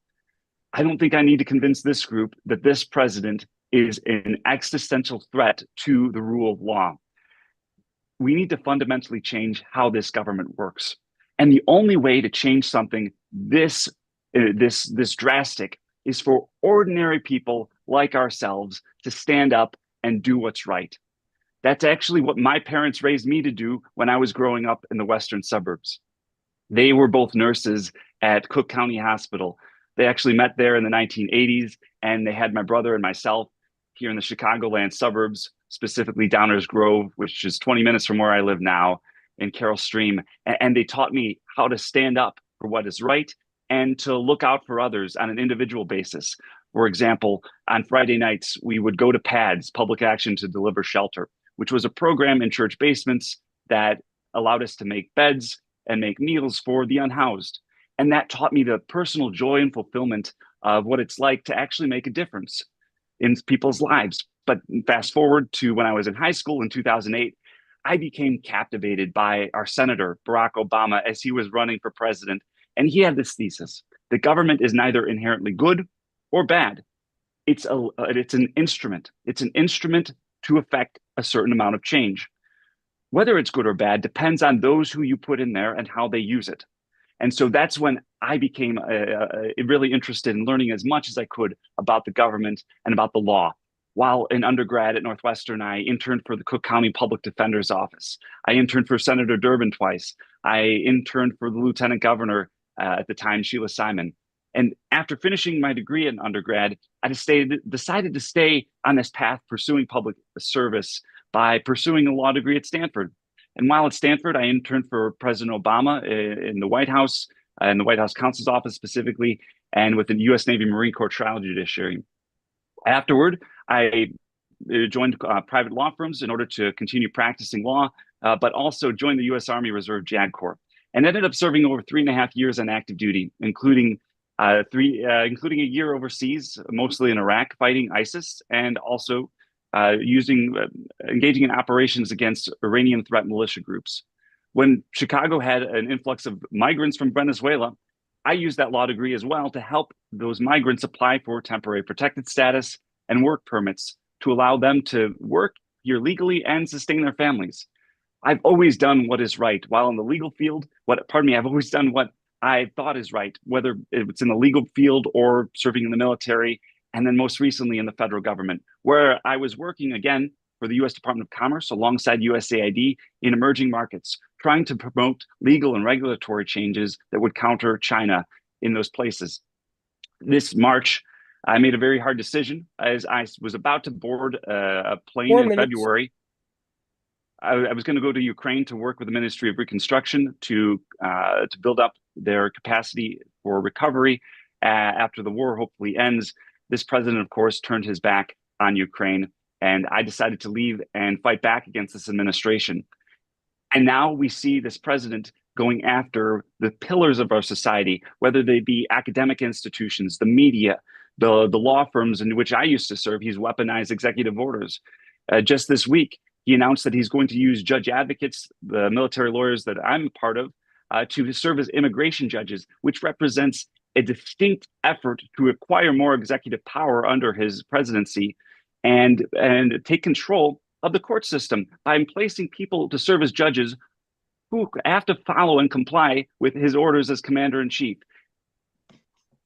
I don't think I need to convince this group that this president is an existential threat to the rule of law. We need to fundamentally change how this government works. And the only way to change something this drastic is for ordinary people like ourselves to stand up and do what's right. That's actually what my parents raised me to do when I was growing up in the western suburbs. They were both nurses at Cook County Hospital. They actually met there in the 1980s, and they had my brother and myself here in the Chicagoland suburbs, specifically Downers Grove, which is 20 minutes from where I live now, in Carroll Stream. And they taught me how to stand up for what is right and to look out for others on an individual basis. For example, on Friday nights, we would go to PADS, Public Action to Deliver Shelter, which was a program in church basements that allowed us to make beds and make meals for the unhoused. And that taught me the personal joy and fulfillment of what it's like to actually make a difference in people's lives. But fast forward to when I was in high school in 2008, I became captivated by our Senator, Barack Obama, as he was running for president. And he had this thesis: the government is neither inherently good or bad. It's an instrument. It's an instrument to affect a certain amount of change. Whether it's good or bad depends on those who you put in there and how they use it. And so that's when I became really interested in learning as much as I could about the government and about the law. While in undergrad at Northwestern, I interned for the Cook County Public Defender's Office. I interned for Senator Durbin twice. I interned for the Lieutenant Governor at the time, Sheila Simon. And after finishing my degree in undergrad, I decided to stay on this path pursuing public service by pursuing a law degree at Stanford. And while at Stanford, I interned for President Obama in the White House, in the White House counsel's office specifically, and with the U.S. Navy Marine Corps Trial Judiciary. Afterward, I joined private law firms in order to continue practicing law, but also joined the U.S. Army Reserve JAG Corps, and ended up serving over 3.5 years on active duty, including a year overseas, mostly in Iraq, fighting ISIS, and also engaging in operations against Iranian threat militia groups. When Chicago had an influx of migrants from Venezuela, I used that law degree as well to help those migrants apply for temporary protected status and work permits to allow them to work here legally and sustain their families. I've always done what is right. While in the legal field, I've always done what I thought is right, whether it's in the legal field or serving in the military, and then most recently in the federal government, where I was working again for the U.S. Department of Commerce alongside USAID in emerging markets, trying to promote legal and regulatory changes that would counter China in those places. This March, I made a very hard decision as I was about to board a plane in February. I was going to go to Ukraine to work with the Ministry of Reconstruction to build up their capacity for recovery after the war hopefully ends. This president, of course, turned his back on Ukraine, and I decided to leave and fight back against this administration. And now we see this president going after the pillars of our society, whether they be academic institutions, the media, the law firms in which I used to serve. He's weaponized executive orders. Just this week, he announced that he's going to use judge advocates, the military lawyers that I'm a part of, to serve as immigration judges, which represents a distinct effort to acquire more executive power under his presidency and take control of the court system by placing people to serve as judges who have to follow and comply with his orders as commander-in-chief.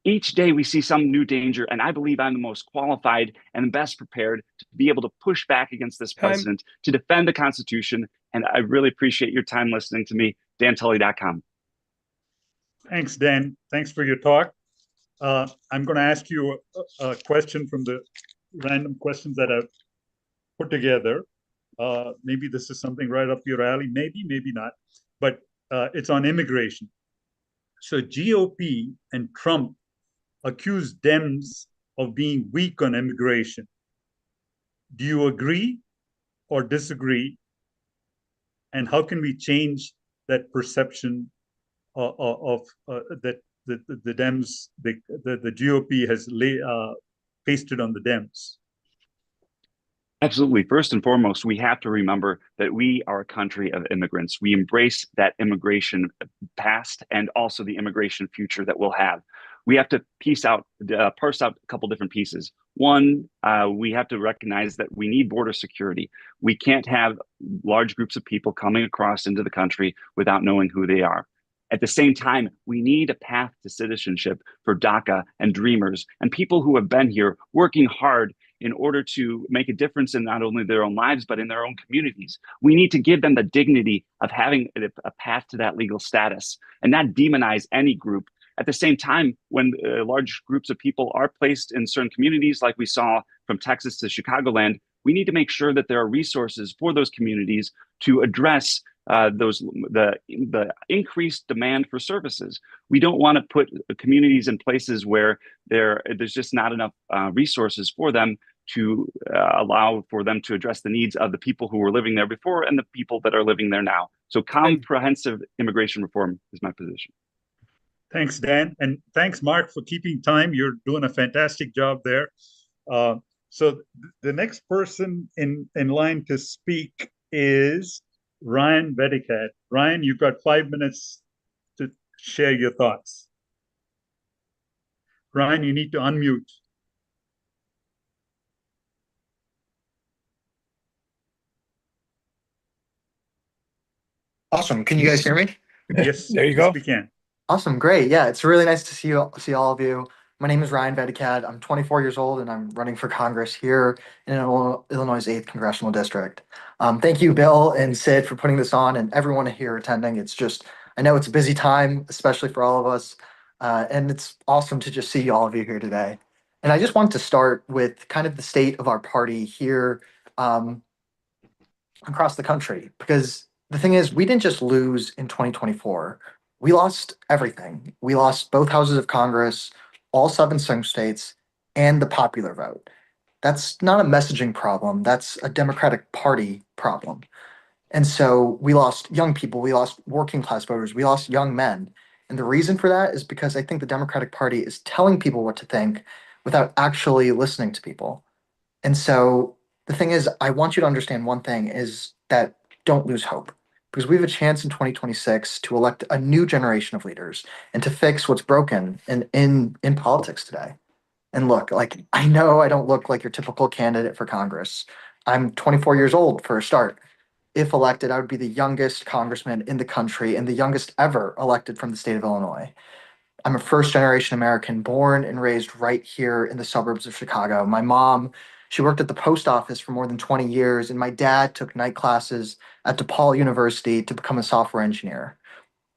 Each day we see some new danger, and I believe I'm the most qualified and best prepared to be able to push back against this president, to defend the Constitution, and I really appreciate your time listening to me. DanTully.com. Thanks, Dan. Thanks for your talk. I'm going to ask you a question from the random questions that I've put together. Maybe this is something right up your alley, maybe not, but it's on immigration. So GOP and Trump accused Dems of being weak on immigration. Do you agree or disagree? And how can we change that perception of that the Dems, the GOP has pasted on the Dems? Absolutely. First and foremost, we have to remember that we are a country of immigrants. We embrace that immigration past and also the immigration future that we'll have. We have to parse out a couple different pieces. One, we have to recognize that we need border security. We can't have large groups of people coming across into the country without knowing who they are. At the same time, we need a path to citizenship for DACA and Dreamers and people who have been here working hard in order to make a difference in not only their own lives, but in their own communities. We need to give them the dignity of having a path to that legal status and not demonize any group. At the same time, when large groups of people are placed in certain communities, like we saw from Texas to Chicagoland, we need to make sure that there are resources for those communities to address the increased demand for services. We don't want to put communities in places where there's just not enough resources for them to allow for them to address the needs of the people who were living there before and the people that are living there now. So comprehensive immigration reform is my position. Thanks, Dan. And thanks, Mark, for keeping time. You're doing a fantastic job there. So the next person in line to speak is Ryan Vedikat. Ryan, you've got 5 minutes to share your thoughts. Ryan, you need to unmute. Awesome. Can you guys hear me? Yes, There you yes, go. we can. Awesome. Great. Yeah, it's really nice to see all of you. My name is Ryan Vedikat. I'm 24 years old and I'm running for Congress here in Illinois' 8th Congressional District. Thank you, Bill and Sid, for putting this on and everyone here attending. It's just, I know it's a busy time, especially for all of us. And it's awesome to just see all of you here today. And I just want to start with kind of the state of our party here across the country, because the thing is, we didn't just lose in 2024. We lost everything. We lost both houses of Congress, all 7 states, and the popular vote. That's not a messaging problem. That's a Democratic Party problem. And so we lost young people, we lost working class voters, we lost young men. And the reason for that is because I think the Democratic Party is telling people what to think without actually listening to people. And so the thing is, I want you to understand one thing is that don't lose hope, because we have a chance in 2026 to elect a new generation of leaders and to fix what's broken in politics today. And look, like, I know I don't look like your typical candidate for Congress. I'm 24 years old for a start. If elected, I would be the youngest congressman in the country and the youngest ever elected from the state of Illinois. I'm a first generation American, born and raised right here in the suburbs of Chicago. My mom, she worked at the post office for more than 20 years, and my dad took night classes at DePaul University to become a software engineer.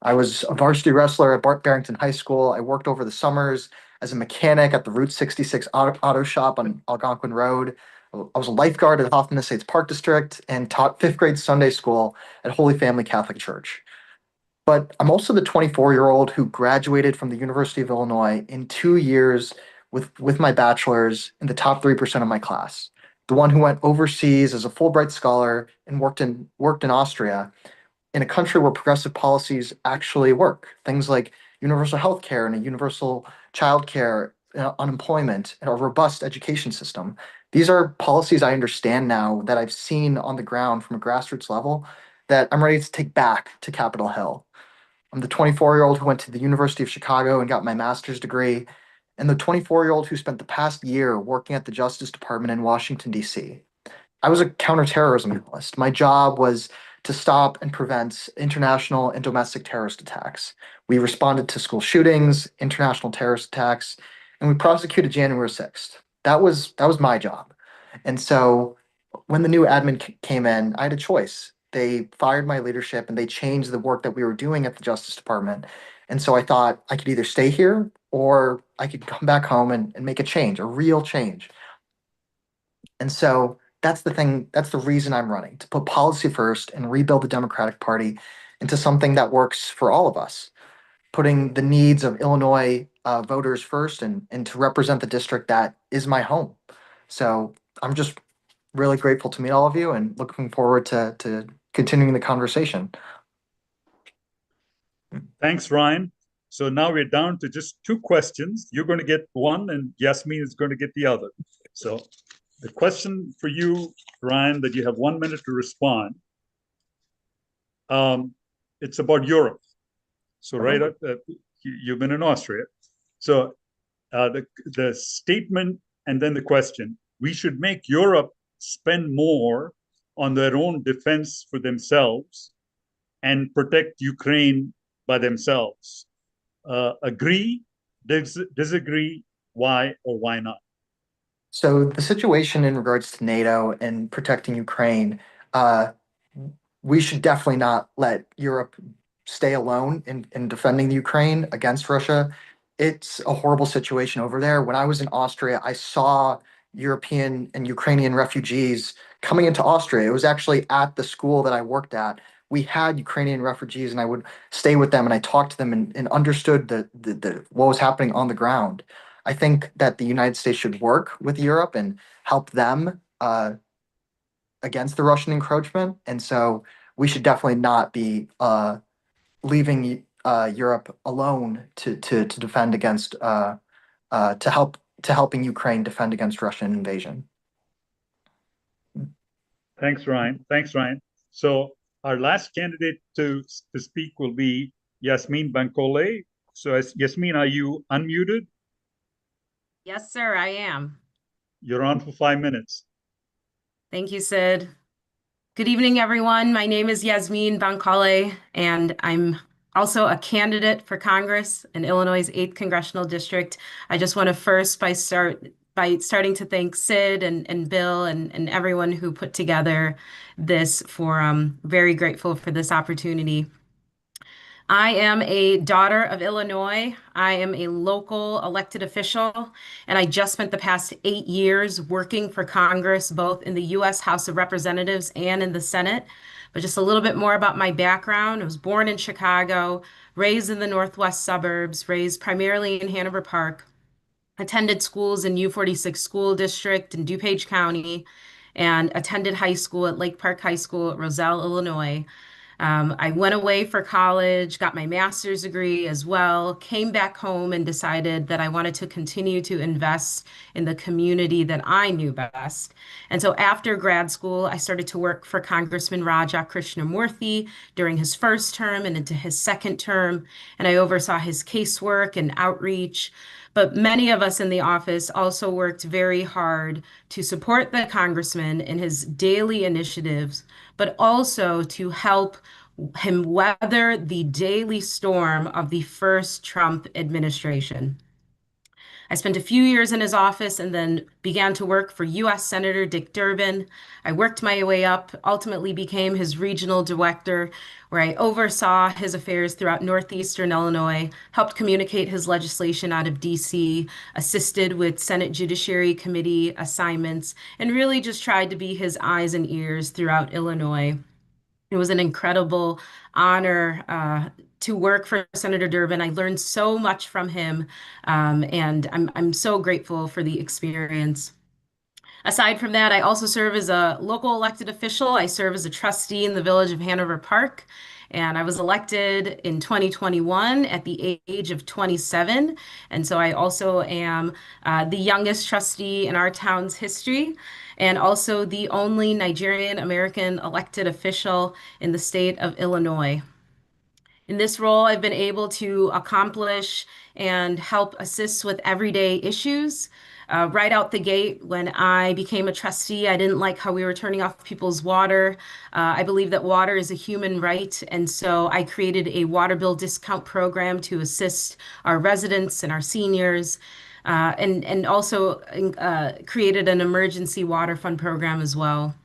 I was a varsity wrestler at Barrington High School. I worked over the summers as a mechanic at the Route 66 auto shop on Algonquin Road. I was a lifeguard at Hoffman Estates Park District and taught 5th grade Sunday school at Holy Family Catholic Church. But I'm also the 24-year-old who graduated from the University of Illinois in 2 years with my bachelor's in the top 3% of my class. The one who went overseas as a Fulbright scholar and worked in Austria, in a country where progressive policies actually work. Things like universal health care and a universal child care, unemployment, and a robust education system. These are policies I understand now that I've seen on the ground from a grassroots level that I'm ready to take back to Capitol Hill. I'm the 24-year-old who went to the University of Chicago and got my master's degree, and the 24-year-old who spent the past year working at the Justice Department in Washington, D.C. I was a counterterrorism analyst. My job was to stop and prevent international and domestic terrorist attacks. We responded to school shootings, international terrorist attacks, and we prosecuted January 6th. That was my job. And so when the new admin came in, I had a choice. They fired my leadership and they changed the work that we were doing at the Justice Department. And so I thought I could either stay here or I could come back home and make a change, a real change. And so that's the thing, that's the reason I'm running, to put policy first and rebuild the Democratic Party into something that works for all of us, putting the needs of Illinois voters first and to represent the district that is my home. So I'm just really grateful to meet all of you and looking forward to continuing the conversation. Thanks, Ryan. So now we're down to just 2 questions. You're going to get one and Yasmin is going to get the other. So the question for you, Ryan, that you have 1 minute to respond. It's about Europe. So right up, you've been in Austria. So the statement and then the question: we should make Europe spend more on their own defense for themselves and protect Ukraine by themselves. Agree, disagree, why or why not? So the situation in regards to NATO and protecting Ukraine, we should definitely not let Europe stay alone in defending the Ukraine against Russia. It's a horrible situation over there. When I was in Austria, I saw European and Ukrainian refugees coming into Austria. It was actually at the school that I worked at. We had Ukrainian refugees, and I would stay with them and I talked to them and understood the what was happening on the ground. I think that the United States should work with Europe and help them against the Russian encroachment. And so we should definitely not be leaving Europe alone to defend against to helping Ukraine defend against Russian invasion. Thanks, Ryan. Thanks, Ryan. So our last candidate to speak will be Yasmin Bankole. So Yasmin, are you unmuted? Yes, sir, I am. You're on for 5 minutes. Thank you, Sid. Good evening, everyone. My name is Yasmin Bankole, and I'm also a candidate for Congress in Illinois' 8th Congressional District. I just want to first by starting to thank Sid and Bill and everyone who put together this forum. Very grateful for this opportunity. I am a daughter of Illinois. I am a local elected official, and I just spent the past 8 years working for Congress, both in the U.S. House of Representatives and in the Senate. But just a little bit more about my background. I was born in Chicago, raised in the northwest suburbs, raised primarily in Hanover Park, attended schools in U46 School District in DuPage County, and attended high school at Lake Park High School at Roselle, Illinois. I went away for college, got my master's degree as well, came back home and decided that I wanted to continue to invest in the community that I knew best. And so after grad school, I started to work for Congressman Raja Krishnamurthy during his first term and into his second term. And I oversaw his casework and outreach. But many of us in the office also worked very hard to support the congressman in his daily initiatives, but also to help him weather the daily storm of the first Trump administration. I spent a few years in his office and then began to work for U.S. Senator Dick Durbin. I worked my way up, ultimately became his regional director, where I oversaw his affairs throughout northeastern Illinois, helped communicate his legislation out of D.C., assisted with Senate Judiciary Committee assignments, and really just tried to be his eyes and ears throughout Illinois. It was an incredible honor to work for Senator Durbin. I learned so much from him, and I'm so grateful for the experience. Aside from that, I also serve as a local elected official. I serve as a trustee in the village of Hanover Park, and I was elected in 2021 at the age of 27. And so I also am the youngest trustee in our town's history, and also the only Nigerian American elected official in the state of Illinois. In this role, I've been able to accomplish and help assist with everyday issues. Right out the gate, when I became a trustee, I didn't like how we were turning off people's water. I believe that water is a human right, and so I created a water bill discount program to assist our residents and our seniors, and also created an emergency water fund program as well.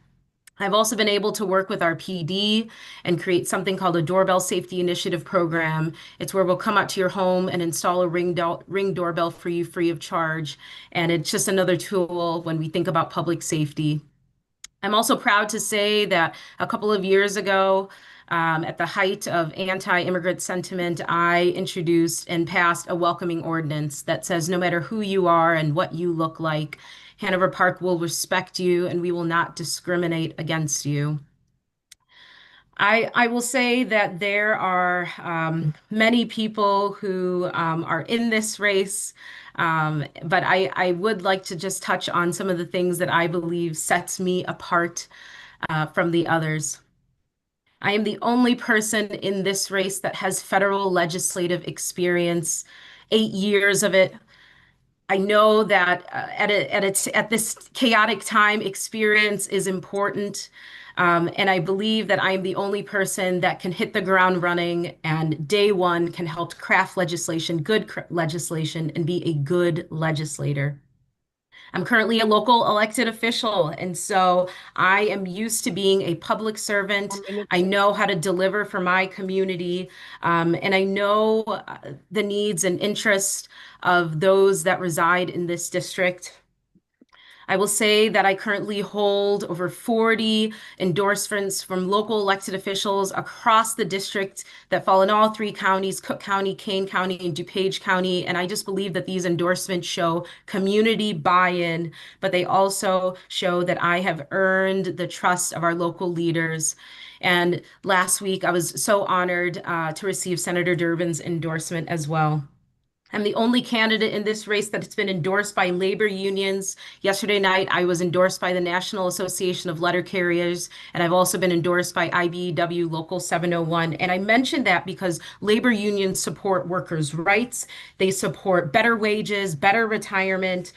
I've also been able to work with our PD and create something called a doorbell safety initiative program. It's where we'll come out to your home and install a ring doorbell for you free of charge. And it's just another tool when we think about public safety. I'm also proud to say that a couple of years ago, at the height of anti-immigrant sentiment, I introduced and passed a welcoming ordinance that says no matter who you are and what you look like, Hanover Park will respect you and we will not discriminate against you. I will say that there are many people who are in this race, but I would like to just touch on some of the things that I believe sets me apart from the others. I am the only person in this race that has federal legislative experience, 8 years of it. I know that at this chaotic time, experience is important. And I believe that I am the only person that can hit the ground running and day one can help craft legislation, legislation, and be a good legislator. I'm currently a local elected official, and so I am used to being a public servant. I know how to deliver for my community, and I know the needs and interests of those that reside in this district. I will say that I currently hold over 40 endorsements from local elected officials across the district that fall in all three counties, Cook County, Kane County, and DuPage County. And I just believe that these endorsements show community buy-in, but they also show that I have earned the trust of our local leaders. And last week, I was so honored to receive Senator Durbin's endorsement as well. I'm the only candidate in this race that's been endorsed by labor unions. Yesterday night, I was endorsed by the National Association of Letter Carriers, and I've also been endorsed by IBEW Local 701. And I mentioned that because labor unions support workers' rights. They support better wages, better retirement.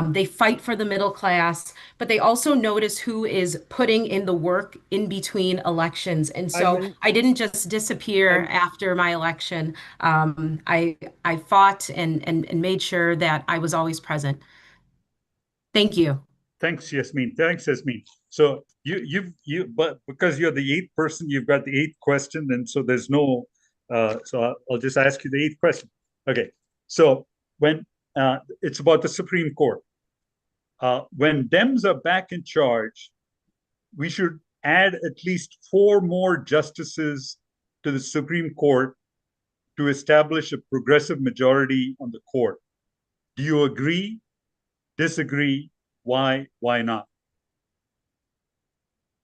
They fight for the middle class, but they also notice who is putting in the work in between elections. And so I didn't just disappear after my election. I fought and made sure that I was always present. Thank you. Thanks, Yasmin. Thanks, Yasmin. So but because you're the eighth person, you've got the eighth question, and so there's no. So I'll just ask you the eighth question. Okay. So when it's about the Supreme Court, when Dems are back in charge, we should add at least 4 more justices to the Supreme Court to establish a progressive majority on the court. Do you agree? Disagree? Why not?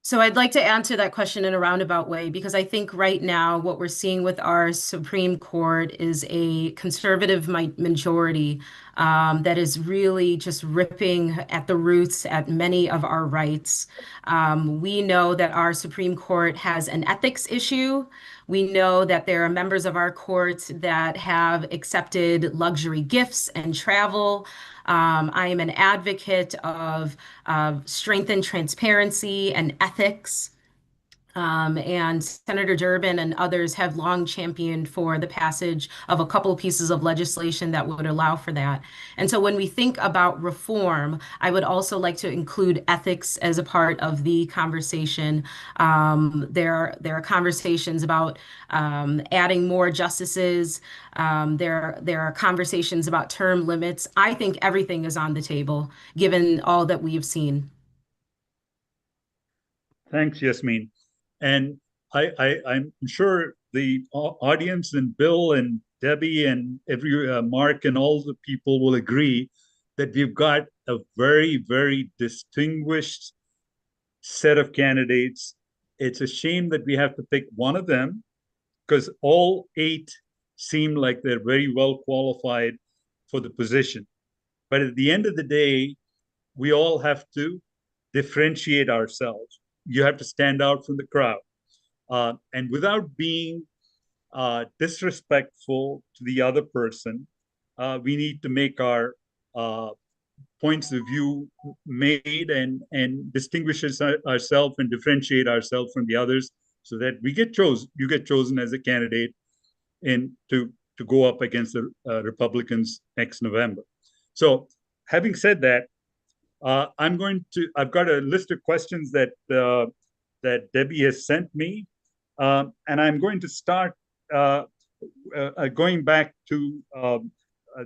So I'd like to answer that question in a roundabout way, because I think right now what we're seeing with our Supreme Court is a conservative majority that is really just ripping at the roots at many of our rights. We know that our Supreme Court has an ethics issue. We know that there are members of our court that have accepted luxury gifts and travel. I am an advocate of strengthened transparency and ethics. And Senator Durbin and others have long championed for the passage of a couple pieces of legislation that would allow for that. And so when we think about reform, I would also like to include ethics as a part of the conversation. There are conversations about adding more justices. There are conversations about term limits. I think everything is on the table, given all that we have seen. Thanks, Yasmin. And I'm sure the audience and Bill and Debbie and Mark and all the people will agree that we've got a very, very distinguished set of candidates. It's a shame that we have to pick one of them, because all 8 seem like they're very well qualified for the position. But at the end of the day, we all have to differentiate ourselves. You have to stand out from the crowd. And without being disrespectful to the other person, we need to make our points of view made and distinguish ourselves and differentiate ourselves from the others, so that we get chosen. You get chosen as a candidate to go up against the Republicans next November. So, having said that, I've got a list of questions that Debbie has sent me, and I'm going to start going back to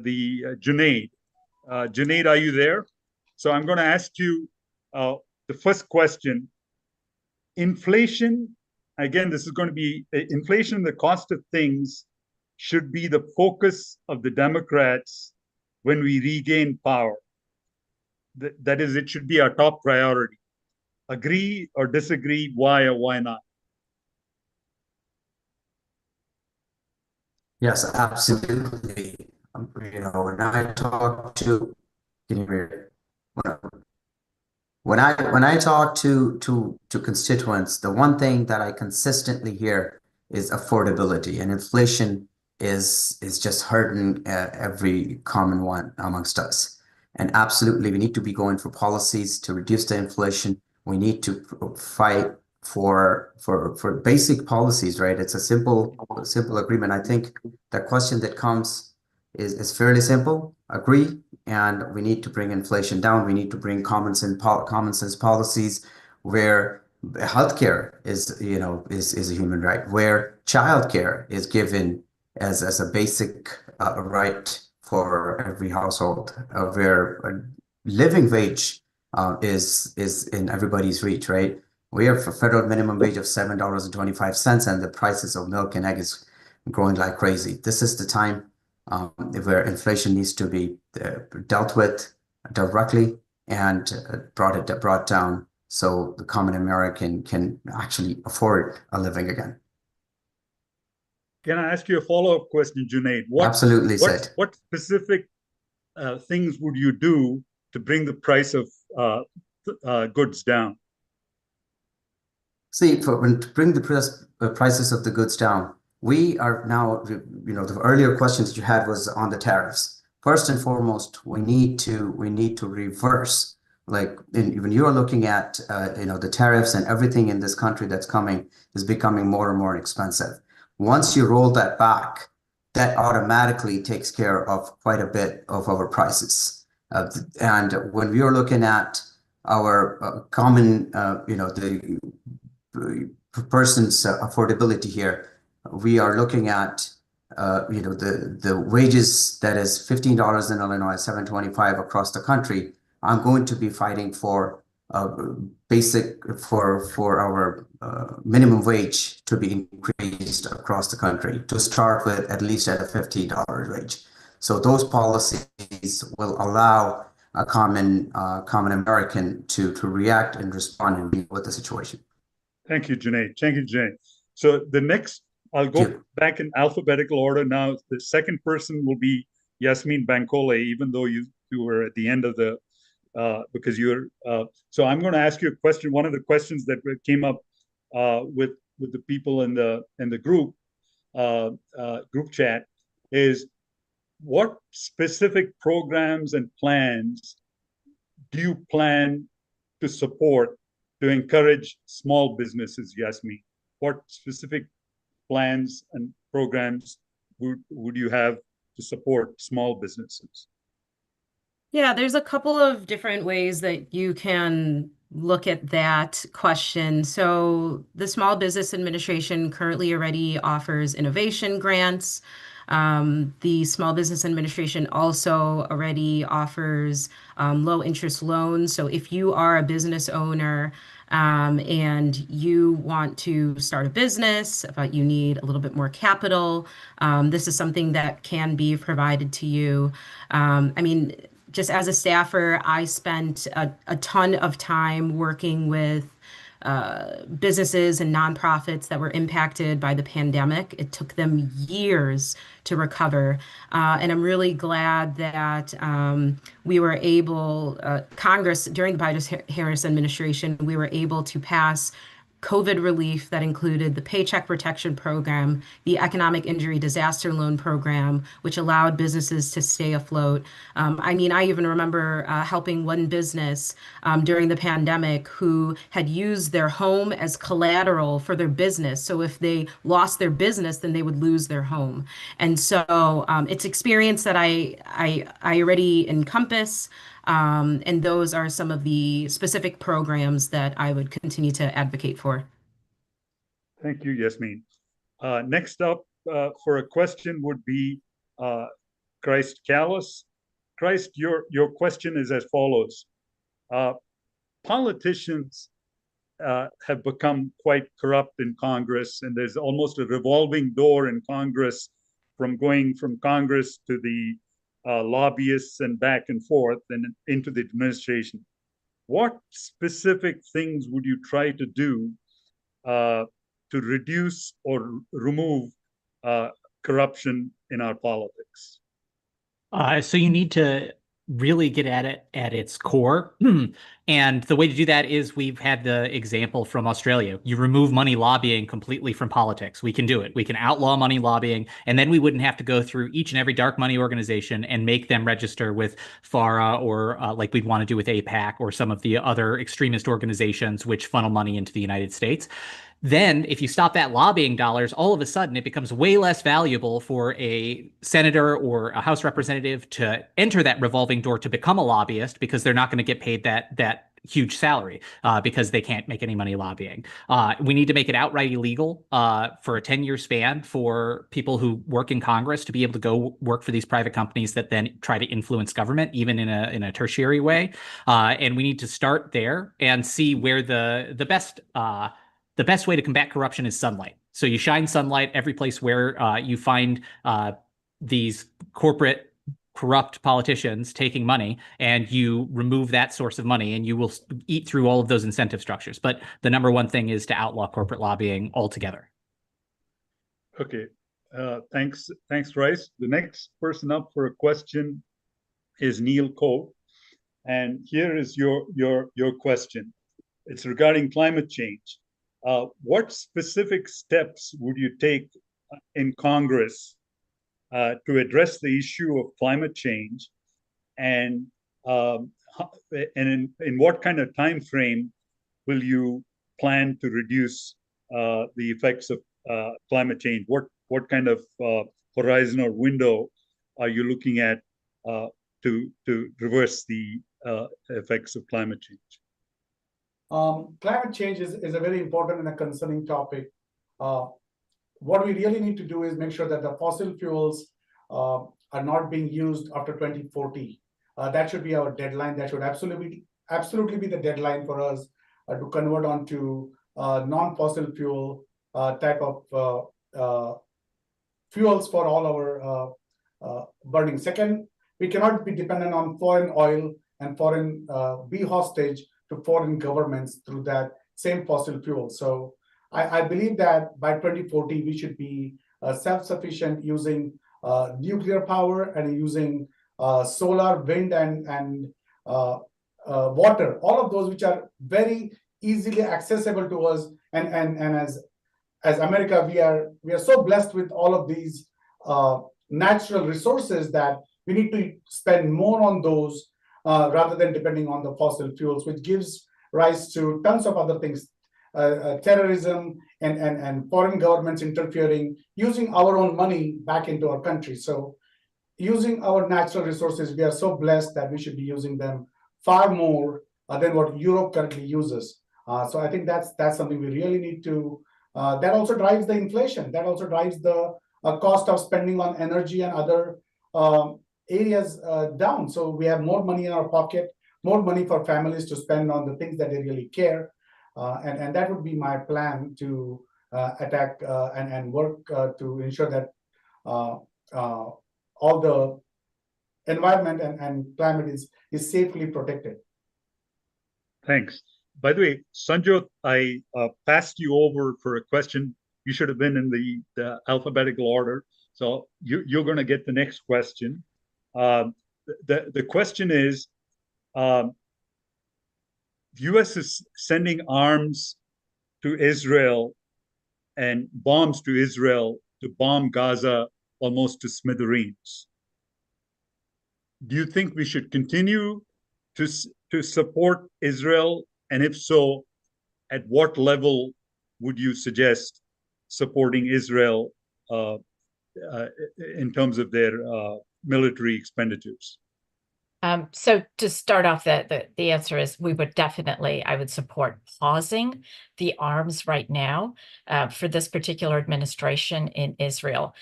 the Junaid. Junaid, are you there? So I'm going to ask you the first question. Inflation, again, this is going to be inflation, the cost of things should be the focus of the Democrats when we regain power. That is, it should be our top priority. Agree or disagree? Why or why not? Yes, absolutely. When I talk to, can you hear it? When I talk to constituents, the one thing that I consistently hear is affordability, and inflation is just hurting every common one amongst us. And absolutely, we need to be going for policies to reduce the inflation. We need to fight for basic policies, right? It's a simple agreement. I think the question that comes is fairly simple. Agree, and we need to bring inflation down. We need to bring common sense policies where healthcare is a human right, where childcare is given as a basic right for every household, where a living wage is in everybody's reach, right? We have a federal minimum wage of $7.25, and the prices of milk and egg is growing like crazy. This is the time where inflation needs to be dealt with directly and brought down, so the common American can actually afford a living again. Can I ask you a follow-up question, Junaid? Absolutely, Sid. What specific things would you do to bring the price of goods down? See, to bring the prices of the goods down, we are now, the earlier questions that you had was on the tariffs. First and foremost, we need to reverse, like when you are looking at, the tariffs and everything in this country that's coming is becoming more and more expensive. Once you roll that back, that automatically takes care of quite a bit of our prices. And when we are looking at our common, the person's affordability here, we are looking at the wages that is $15 in Illinois, $7.25 across the country. I'm going to be fighting for for our minimum wage to be increased across the country, to start with at least at a $15 wage. So those policies will allow a common American to react and respond and deal with the situation. Thank you, Junaid. Thank you, Junaid. So the next, I'll go back in alphabetical order now. The second person will be Yasmin Bankole, even though you were at the end of the, because you're, so I'm going to ask you a question. One of the questions that came up with the people in the group chat is, what specific programs and plans do you plan to support to encourage small businesses, Yasmin? What specific plans and programs would you have to support small businesses? Yeah, there's a couple of different ways that you can look at that question. So the Small Business Administration currently already offers innovation grants. The Small Business Administration also already offers low interest loans. So if you are a business owner and you want to start a business, but you need a little bit more capital, this is something that can be provided to you. I mean, just as a staffer, I spent a ton of time working with businesses and nonprofits that were impacted by the pandemic. It took them years to recover. And I'm really glad that we were able, Congress, during the Biden-Harris administration, we were able to pass COVID relief that included the Paycheck Protection Program, the Economic Injury Disaster Loan Program, which allowed businesses to stay afloat. I mean, I even remember helping one business during the pandemic who had used their home as collateral for their business. So if they lost their business, then they would lose their home. And so it's experience that I already encompass. And those are some of the specific programs that I would continue to advocate for. Thank you, Yasmin. Next up for a question would be Christ Callis. Christ, your question is as follows. Politicians have become quite corrupt in Congress, and there's almost a revolving door in Congress from going from Congress to the lobbyists and back and forth and into the administration. What specific things would you try to do to reduce or remove corruption in our politics? So you need to really get at it at its core. And the way to do that is we've had the example from Australia. You remove money lobbying completely from politics. We can do it. We can outlaw money lobbying, and then we wouldn't have to go through each and every dark money organization and make them register with FARA or like we'd want to do with AIPAC or some of the other extremist organizations which funnel money into the United States. Then if you stop that lobbying dollars, all of a sudden it becomes way less valuable for a senator or a House representative to enter that revolving door to become a lobbyist because they're not going to get paid that huge salary because they can't make any money lobbying. We need to make it outright illegal for a 10-year span for people who work in Congress to be able to go work for these private companies that then try to influence government, even in a tertiary way. And we need to start there and see where the best way to combat corruption is sunlight. So you shine sunlight every place where you find these corporate corrupt politicians taking money, and you remove that source of money, and you will eat through all of those incentive structures. But the number one thing is to outlaw corporate lobbying altogether. Okay. Thanks, Rice. The next person up for a question is Neil Coe. And here is your question. It's regarding climate change. What specific steps would you take in Congress to address the issue of climate change, and in what kind of time frame will you plan to reduce the effects of climate change? What kind of horizon or window are you looking at to reverse the effects of climate change? Climate change is a very important and a concerning topic. What we really need to do is make sure that the fossil fuels are not being used after 2040. That should be our deadline. That should absolutely be the deadline for us to convert onto non-fossil fuel type of fuels for all our burning. Second, we cannot be dependent on foreign oil and be hostage to foreign governments through that same fossil fuel. So I believe that by 2040, we should be self-sufficient using nuclear power and using solar, wind, and water, all of those which are very easily accessible to us. And as America, we are so blessed with all of these natural resources that we need to spend more on those rather than depending on the fossil fuels, which gives rise to tons of other things, terrorism and foreign governments interfering, using our own money back into our country. So using our natural resources, we are so blessed that we should be using them far more than what Europe currently uses. So I think that's something we really need to, that also drives the inflation. That also drives the cost of spending on energy and other areas down. So we have more money in our pocket, more money for families to spend on the things that they really care. And that would be my plan to attack and work to ensure that all the environment and climate is safely protected. Thanks. By the way, Sanjot, I passed you over for a question. You should have been in the alphabetical order. So you're going to get the next question. The question is, the U.S. is sending arms to Israel and bombs to Israel to bomb Gaza almost to smithereens. Do you think we should continue to support Israel? And if so, at what level would you suggest supporting Israel in terms of their military expenditures? So to start off, the answer is we would definitely, I would support pausing the arms right now for this particular administration in Israel.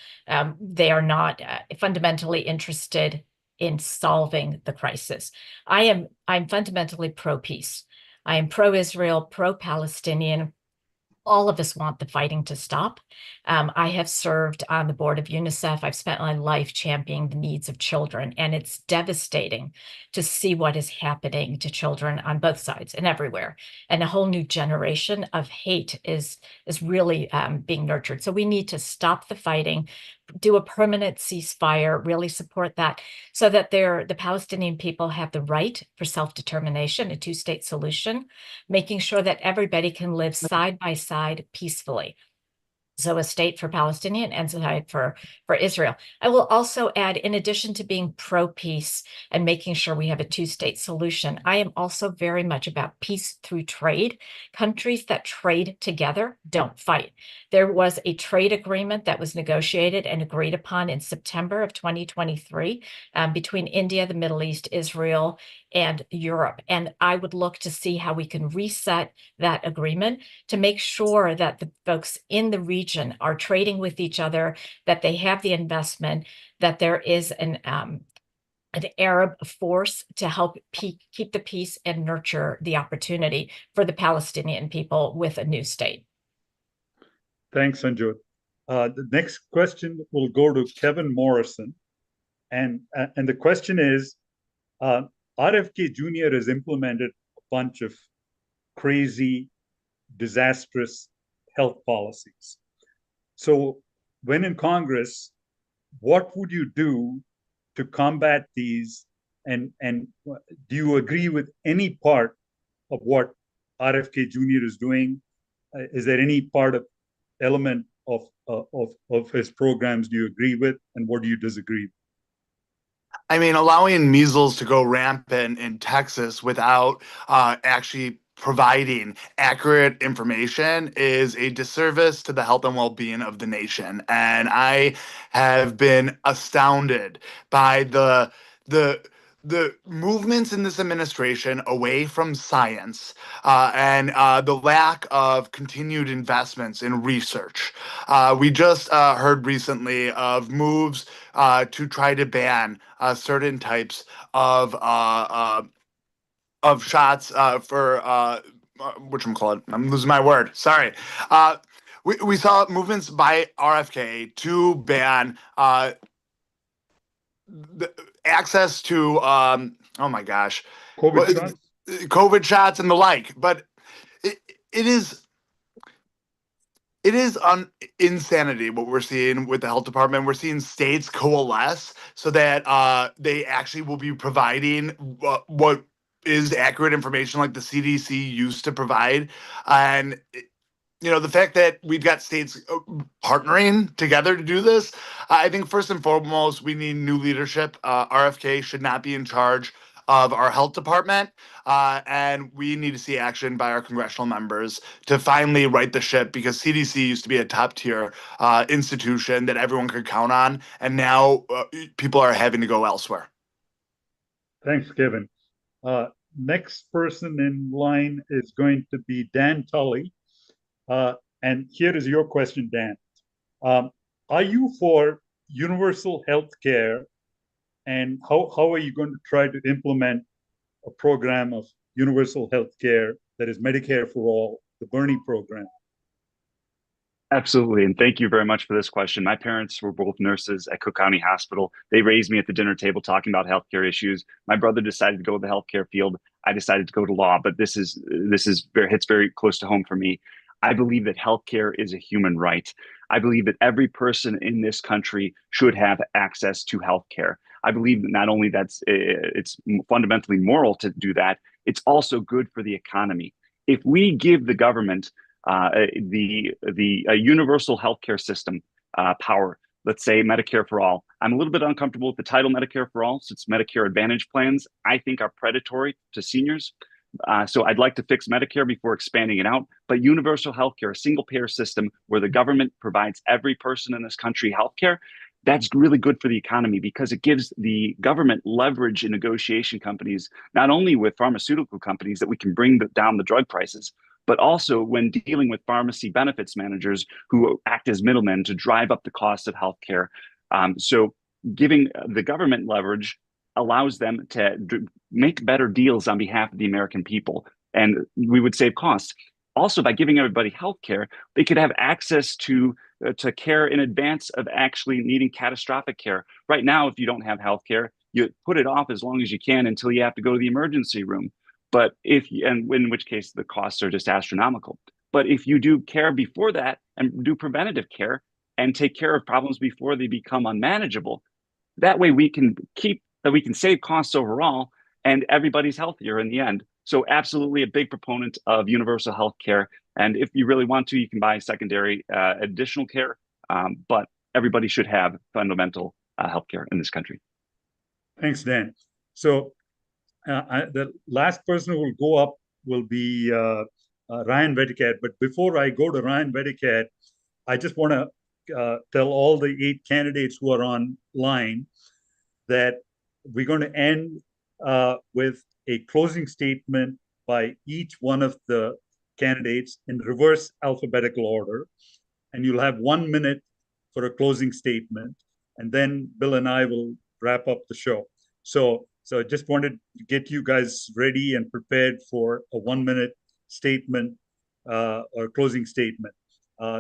They are not fundamentally interested in solving the crisis. I'm fundamentally pro-peace. I am pro-Israel, pro-Palestinian. All of us want the fighting to stop. I have served on the board of UNICEF. I've spent my life championing the needs of children, and it's devastating to see what is happening to children on both sides and everywhere. And a whole new generation of hate is really being nurtured. So we need to stop the fighting, do a permanent ceasefire, really support that, so that the Palestinian people have the right for self-determination, a two-state solution, making sure that everybody can live side by side peacefully. So a state for Palestinian and a state for Israel. I will also add, in addition to being pro-peace and making sure we have a two-state solution, I am also very much about peace through trade. Countries that trade together don't fight. There was a trade agreement that was negotiated and agreed upon in September of 2023 between India, the Middle East, Israel, and Europe. And I would look to see how we can reset that agreement to make sure that the folks in the region are trading with each other, that they have the investment, that there is an Arab force to help keep the peace and nurture the opportunity for the Palestinian people with a new state. Thanks, Sanjot. The next question will go to Kevin Morrison. And the question is, RFK Jr. has implemented a bunch of crazy, disastrous health policies. So when in Congress, what would you do to combat these? And do you agree with any part of what RFK Jr. is doing? Is there any part of element of his programs do you agree with, and what do you disagree with? I mean, allowing measles to go rampant in Texas without actually providing accurate information is a disservice to the health and well-being of the nation. And I have been astounded by the movements in this administration away from science and the lack of continued investments in research. We just heard recently of moves to try to ban certain types of shots for whatchamacallit. I'm losing my word. Sorry. We saw movements by RFK to ban the access to oh my gosh, COVID shots? COVID shots and the like. But it is insanity what we're seeing with the health department. We're seeing states coalesce so that they actually will be providing what is accurate information like the CDC used to provide. And the fact that we've got states partnering together to do this, I think first and foremost, we need new leadership. RFK should not be in charge of our health department. And we need to see action by our congressional members to finally right the ship, because CDC used to be a top tier institution that everyone could count on. And now people are having to go elsewhere. Thanks, Kevin. Next person in line is going to be Dan Tully. And here is your question, Dan. Are you for universal health care? And how are you going to try to implement a program of universal health care that is Medicare for all, the Bernie program? Absolutely. And thank you very much for this question. My parents were both nurses at Cook County Hospital. They raised me at the dinner table talking about healthcare issues. My brother decided to go the healthcare field. I decided to go to law, but this hits very close to home for me. I believe that healthcare is a human right. I believe that every person in this country should have access to healthcare. I believe that not only it's fundamentally moral to do that, it's also good for the economy. If we give the government a universal healthcare system power, let's say Medicare for all. I'm a little bit uncomfortable with the title Medicare for all, since Medicare Advantage plans, I think, are predatory to seniors. So I'd like to fix Medicare before expanding it out. But universal healthcare, a single payer system where the government provides every person in this country healthcare, that's really good for the economy, because it gives the government leverage in negotiation companies, not only with pharmaceutical companies that we can bring down the drug prices, but also when dealing with pharmacy benefits managers who act as middlemen to drive up the cost of healthcare. So giving the government leverage allows them to make better deals on behalf of the American people, and we would save costs. Also, by giving everybody healthcare, they could have access to care in advance of actually needing catastrophic care. Right now, if you don't have healthcare, you put it off as long as you can until you have to go to the emergency room. But in which case the costs are just astronomical. But if you do care before that and do preventative care and take care of problems before they become unmanageable, that way we can save costs overall, and everybody's healthier in the end. So absolutely a big proponent of universal health care. And if you really want to, you can buy secondary additional care. But everybody should have fundamental health care in this country. Thanks, Dan. So the last person who will go up will be Ryan Vedikat. But before I go to Ryan Vedikat, I just want to tell all the 8 candidates who are online that we're going to end with a closing statement by each one of the candidates in reverse alphabetical order. And you'll have 1 minute for a closing statement. And then Bill and I will wrap up the show. So I just wanted to get you guys ready and prepared for a 1 minute statement or closing statement.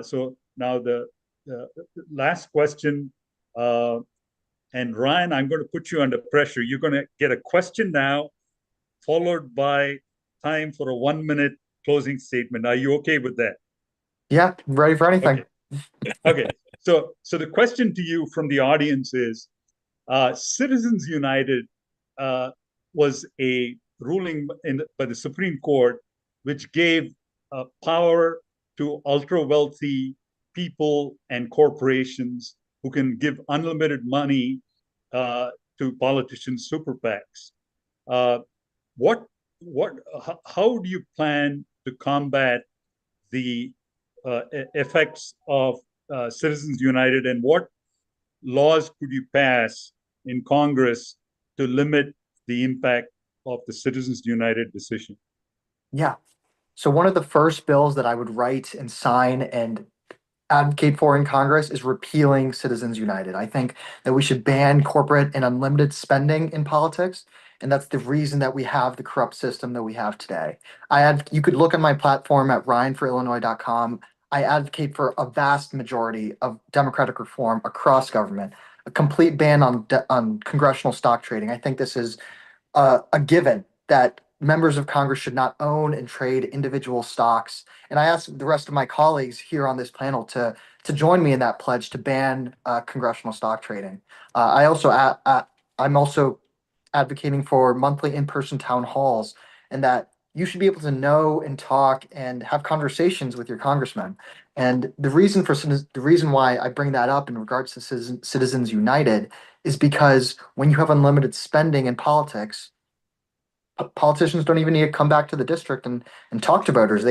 So now the last question, and Ryan, I'm going to put you under pressure. You're going to get a question now, followed by time for a 1 minute closing statement. Are you okay with that? Yeah, ready for anything. Okay. So the question to you from the audience is, Citizens United was a ruling by the Supreme Court, which gave power to ultra-wealthy people and corporations who can give unlimited money to politicians' super PACs. How do you plan to combat the effects of Citizens United, and what laws could you pass in Congress to limit the impact of the Citizens United decision? Yeah. So one of the first bills that I would write and sign and advocate for in Congress is repealing Citizens United. I think that we should ban corporate and unlimited spending in politics. And that's the reason that we have the corrupt system that we have today. You could look at my platform at ryanforillinois.com. I advocate for a vast majority of democratic reform across government, a complete ban on congressional stock trading. I think this is a given that members of Congress should not own and trade individual stocks. And I ask the rest of my colleagues here on this panel to join me in that pledge to ban congressional stock trading. I'm also advocating for monthly in-person town halls, and that you should be able to know and talk and have conversations with your congressman. And the reason why I bring that up in regards to Citizens United is because when you have unlimited spending in politics, politicians don't even need to come back to the district and talk to voters.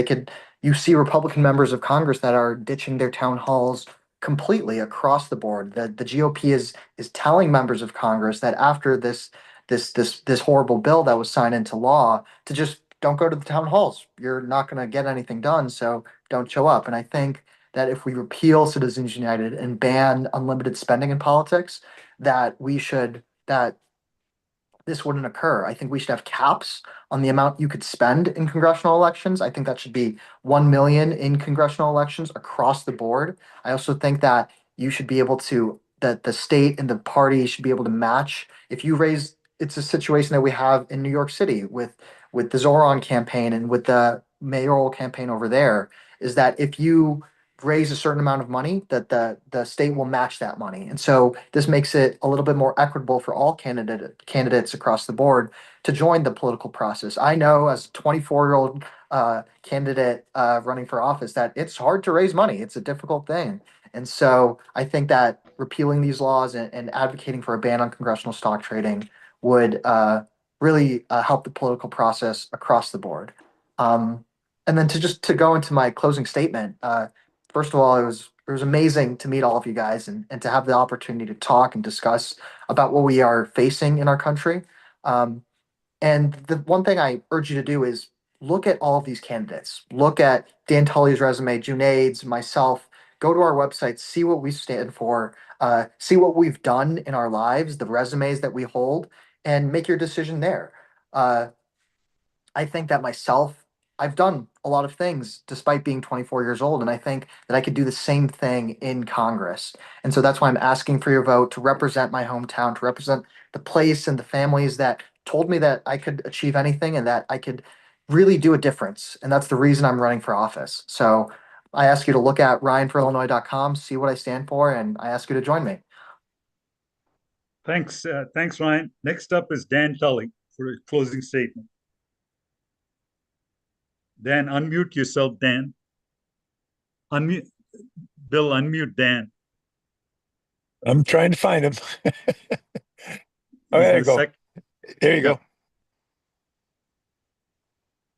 You see Republican members of Congress that are ditching their town halls completely across the board. The GOP is telling members of Congress that after this horrible bill that was signed into law, to just don't go to the town halls. You're not going to get anything done, so don't show up. And I think that if we repeal Citizens United and ban unlimited spending in politics, that this wouldn't occur. I think we should have caps on the amount you could spend in congressional elections. I think that should be 1 million in congressional elections across the board. I also think that you should be able to, that the state and the party should be able to match. If you raise, it's a situation that we have in New York City with the Zoran campaign and with the mayoral campaign over there, is that if you raise a certain amount of money, that the state will match that money. And so this makes it a little bit more equitable for all candidates across the board to join the political process. I know as a 24-year-old candidate running for office that it's hard to raise money. It's a difficult thing. And so I think that repealing these laws and advocating for a ban on congressional stock trading would really help the political process across the board. And then to go into my closing statement, first of all, it was amazing to meet all of you guys and to have the opportunity to talk and discuss about what we are facing in our country. And the one thing I urge you to do is look at all of these candidates. Look at Dan Tully's resume, Junaid's, myself. Go to our website, see what we stand for, see what we've done in our lives, the resumes that we hold, and make your decision there. I think that myself, I've done a lot of things despite being 24 years old, and I think that I could do the same thing in Congress. And so that's why I'm asking for your vote to represent my hometown, to represent the place and the families that told me that I could achieve anything and that I could really do a difference. And that's the reason I'm running for office. So I ask you to look at ryanforillinois.com, see what I stand for, and I ask you to join me. Thanks, Ryan. Next up is Dan Tully for a closing statement. Dan, unmute yourself, Dan. Unmute, Bill, unmute Dan. I'm trying to find him. Oh, there you go. There you go.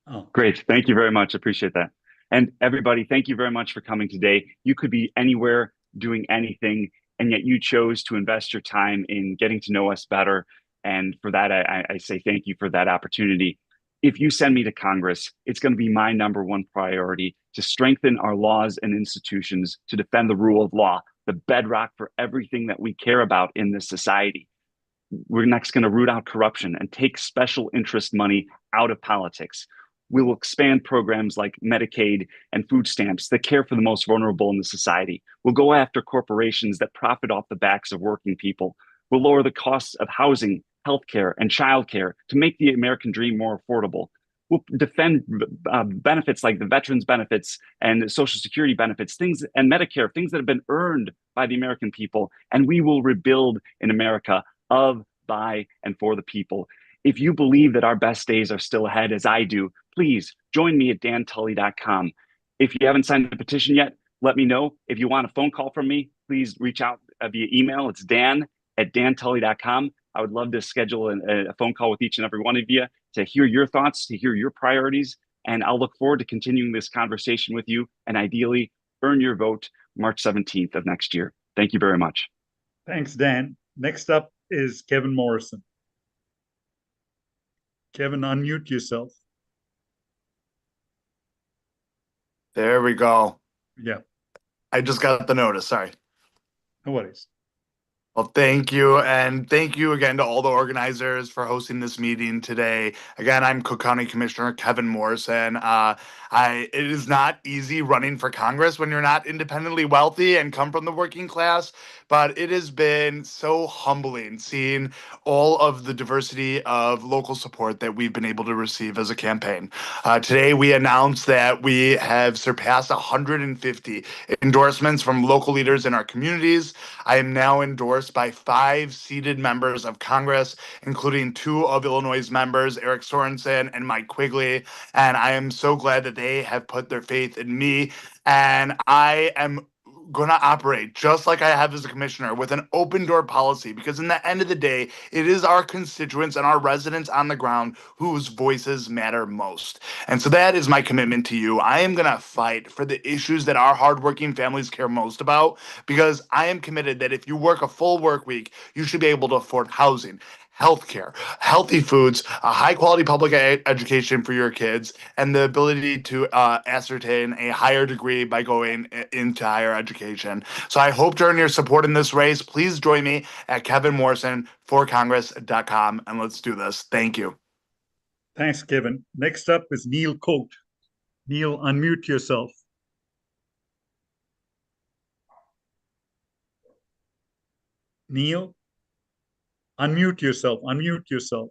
Oh. Great. Thank you very much. Appreciate that. And everybody, thank you very much for coming today. You could be anywhere doing anything, and yet you chose to invest your time in getting to know us better. And for that, I say thank you for that opportunity. If you send me to Congress, it's going to be my #1 priority to strengthen our laws and institutions, to defend the rule of law, the bedrock for everything that we care about in this society. We're next going to root out corruption and take special interest money out of politics. We will expand programs like Medicaid and food stamps that care for the most vulnerable in the society. We'll go after corporations that profit off the backs of working people. We'll lower the costs of housing, healthcare, and childcare to make the American dream more affordable. We'll defend benefits like the veterans benefits and Social Security benefits, things and Medicare, things that have been earned by the American people. And we will rebuild in America of, by, and for the people. If you believe that our best days are still ahead, as I do, please join me at dantully.com. If you haven't signed the petition yet, let me know. If you want a phone call from me, please reach out via email. It's dan@dantully.com. I would love to schedule a phone call with each and every one of you to hear your thoughts, to hear your priorities. And I'll look forward to continuing this conversation with you and ideally earn your vote March 17th of next year. Thank you very much. Thanks, Dan. Next up is Kevin Morrison. Kevin, unmute yourself. There we go. Yeah. I just got the notice. Sorry. No worries. Well, thank you. And thank you again to all the organizers for hosting this meeting today. Again, I'm Cook County Commissioner Kevin Morrison. It is not easy running for Congress when you're not independently wealthy and come from the working class, but it has been so humbling seeing all of the diversity of local support that we've been able to receive as a campaign. Today, we announced that we have surpassed 150 endorsements from local leaders in our communities. I am now endorsed by 5 seated members of Congress, including 2 of Illinois' members, Eric Sorensen and Mike Quigley. And I am so glad that they have put their faith in me. And I am going to operate just like I have as a commissioner with an open door policy, because in the end of the day, it is our constituents and our residents on the ground whose voices matter most. And so that is my commitment to you. I am going to fight for the issues that our hardworking families care most about, because I am committed that if you work a full work week, you should be able to afford housing, healthcare, healthy foods, a high quality public education for your kids, and the ability to ascertain a higher degree by going into higher education. So I hope to earn your support in this race. Please join me at kevinmorrisonforcongress.com, and let's do this. Thank you. Thanks, Kevin. Next up is Neil Coate. Neil, unmute yourself. Neil, unmute yourself. Unmute yourself.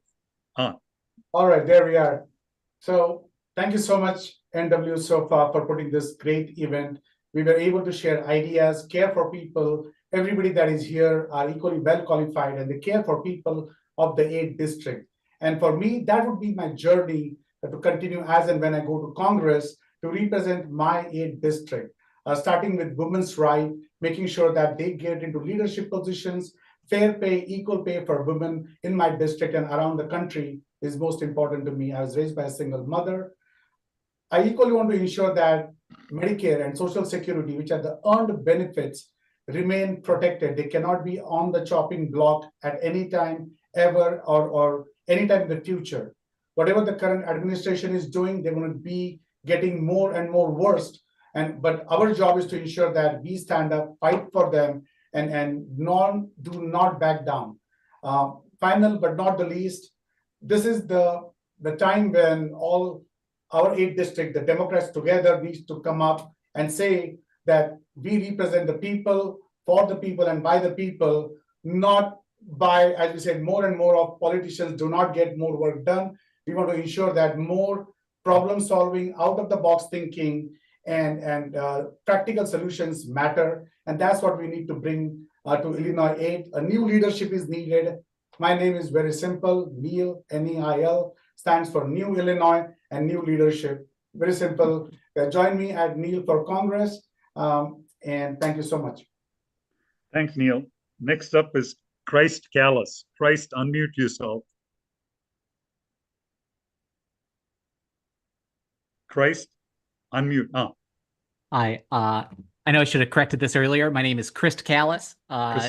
All right, there we are. So thank you so much, NWSOFA, for putting this great event. We were able to share ideas, care for people. Everybody that is here are equally well qualified, and they care for people of the 8th district. And for me, that would be my journey to continue as and when I go to Congress to represent my 8th district, starting with women's rights, making sure that they get into leadership positions. Fair pay, equal pay for women in my district and around the country is most important to me. I was raised by a single mother. I equally want to ensure that Medicare and Social Security, which are the earned benefits, remain protected. They cannot be on the chopping block at any time ever or any time in the future. Whatever the current administration is doing, they're going to be getting more and more worse. But our job is to ensure that we stand up, fight for them, and do not back down. Final but not the least, this is the time when all our 8th district, the Democrats together, needs to come up and say that we represent the people, for the people, and by the people, not by, as we said, more and more of politicians do not get more work done. We want to ensure that more problem solving, out of the box thinking, and practical solutions matter. And that's what we need to bring to Illinois 8. A new leadership is needed. My name is very simple. Neil, N-E-I-L, stands for New Illinois and New Leadership. Very simple. Join me at Neil for Congress. And thank you so much. Thanks, Neil. Next up is Christ Callis. Christ, unmute yourself. Christ, unmute. I know I should have corrected this earlier. My name is Christ Callis,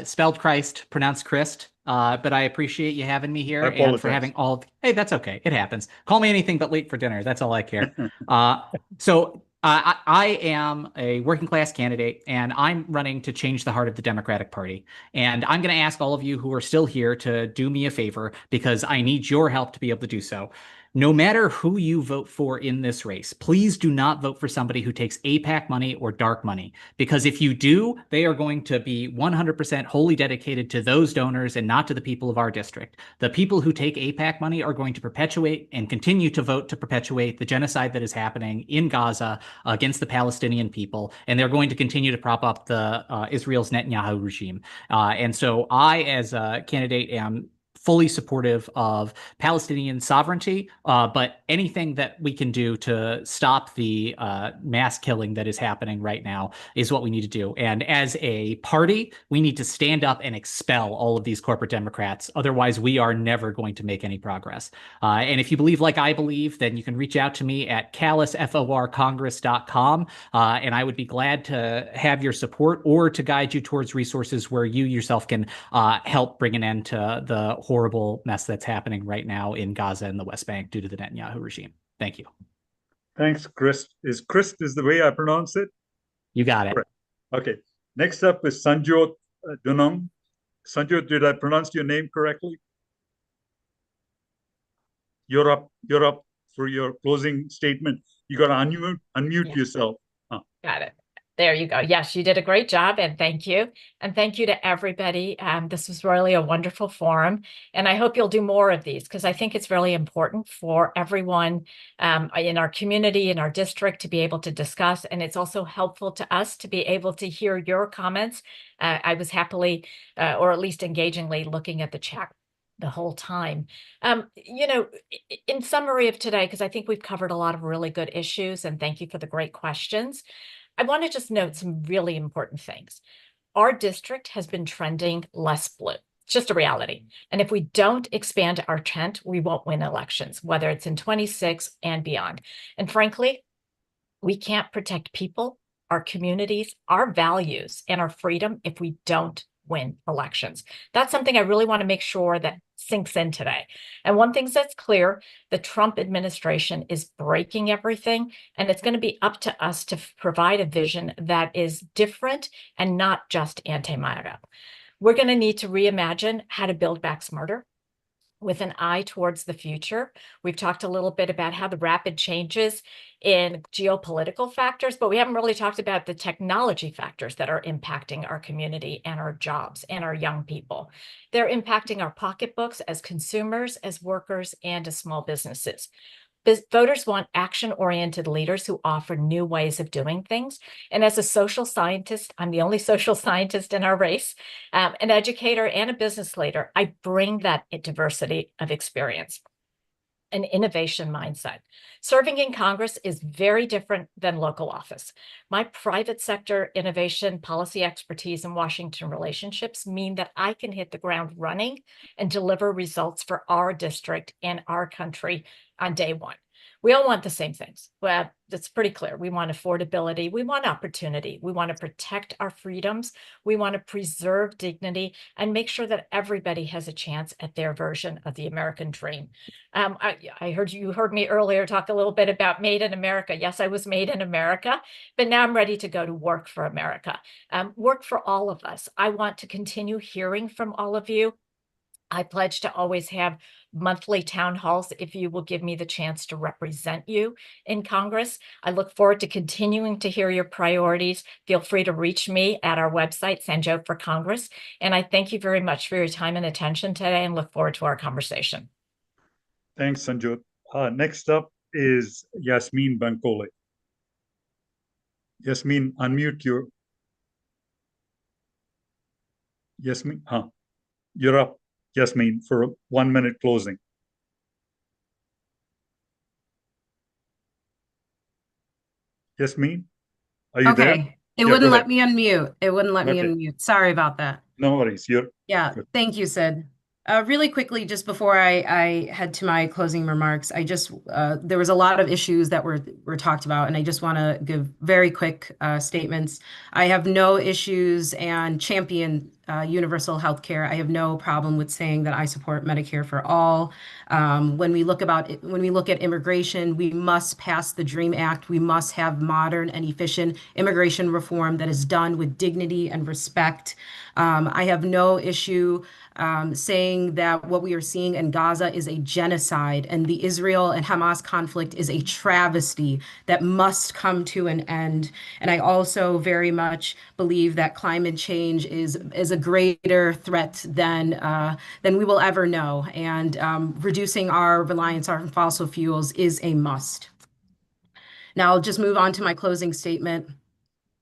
spelled Christ, pronounced Christ. But I appreciate you having me here and for having all. Hey, that's okay. It happens. Call me anything but late for dinner. That's all I care. I am a working class candidate, and I'm running to change the heart of the Democratic Party. And I'm going to ask all of you who are still here to do me a favor, because I need your help to be able to do so. No matter who you vote for in this race, please do not vote for somebody who takes APAC money or dark money, because if you do, they are going to be 100% wholly dedicated to those donors and not to the people of our district. The people who take APAC money are going to perpetuate and continue to vote to perpetuate the genocide that is happening in Gaza against the Palestinian people, and they're going to continue to prop up the Israel's Netanyahu regime. And so I, as a candidate, am fully supportive of Palestinian sovereignty, but anything that we can do to stop the mass killing that is happening right now is what we need to do. And as a party, we need to stand up and expel all of these corporate Democrats. Otherwise, we are never going to make any progress. And if you believe like I believe, then you can reach out to me at callisforcongress.com, and I would be glad to have your support or to guide you towards resources where you yourself can help bring an end to the horrible mess that's happening right now in Gaza and the West Bank due to the Netanyahu regime. Thank you. Thanks, Chris. Chris is the way I pronounce it? You got it. Correct. Okay. Next up is Sanjot Dunam. Sanjot, did I pronounce your name correctly? You're up for your closing statement. You got to unmute yourself. Got it. There you go. Yes, you did a great job, and thank you. And thank you to everybody. This was really a wonderful forum, and I hope you'll do more of these, because I think it's really important for everyone in our community, in our district, to be able to discuss, and it's also helpful to us to be able to hear your comments. I was happily, or at least engagingly, looking at the chat the whole time. In summary of today, because I think we've covered a lot of really good issues, and thank you for the great questions, I want to just note some really important things. Our district has been trending less blue. It's just a reality. And if we don't expand our tent, we won't win elections, whether it's in 26 and beyond. And frankly, we can't protect people, our communities, our values, and our freedom if we don't win elections. That's something I really want to make sure that sinks in today. And one thing that's clear, the Trump administration is breaking everything, and it's going to be up to us to provide a vision that is different and not just anti-MAGA. We're going to need to reimagine how to build back smarter, with an eye towards the future. We've talked a little bit about how the rapid changes in geopolitical factors, but we haven't really talked about the technology factors that are impacting our community and our jobs and our young people. They're impacting our pocketbooks as consumers, as workers, and as small businesses. Voters want action-oriented leaders who offer new ways of doing things. And as a social scientist, I'm the only social scientist in our race, an educator and a business leader, I bring that diversity of experience, an innovation mindset. Serving in Congress is very different than local office. My private sector innovation, policy expertise, and Washington relationships mean that I can hit the ground running and deliver results for our district and our country on day one. We all want the same things. Well, that's pretty clear. We want affordability. We want opportunity. We want to protect our freedoms. We want to preserve dignity and make sure that everybody has a chance at their version of the American dream. I heard you heard me earlier talk a little bit about Made in America. Yes, I was made in America, but now I'm ready to go to work for America. Work for all of us. I want to continue hearing from all of you. I pledge to always have monthly town halls if you will give me the chance to represent you in Congress. I look forward to continuing to hear your priorities. Feel free to reach me at our website, Sanjot for Congress. And I thank you very much for your time and attention today and look forward to our conversation. Thanks, Sanjot. Next up is Yasmin Bankole. Yasmin, unmute your... Yasmin, you're up. Yasmin, for a 1 minute closing. Yasmin, are you there? It wouldn't let me unmute. It wouldn't let me unmute. Sorry about that. No worries. Thank you, Sid. Really quickly, just before I head to my closing remarks, there was a lot of issues that were talked about, and I just want to give very quick statements. I have no issues and champion universal health care. I have no problem with saying that I support Medicare for all. When we look at immigration, we must pass the DREAM Act. We must have modern and efficient immigration reform that is done with dignity and respect. I have no issue saying that what we are seeing in Gaza is a genocide, and the Israel and Hamas conflict is a travesty that must come to an end. And I also very much believe that climate change is a greater threat than we will ever know. And reducing our reliance on fossil fuels is a must. Now I'll just move on to my closing statement.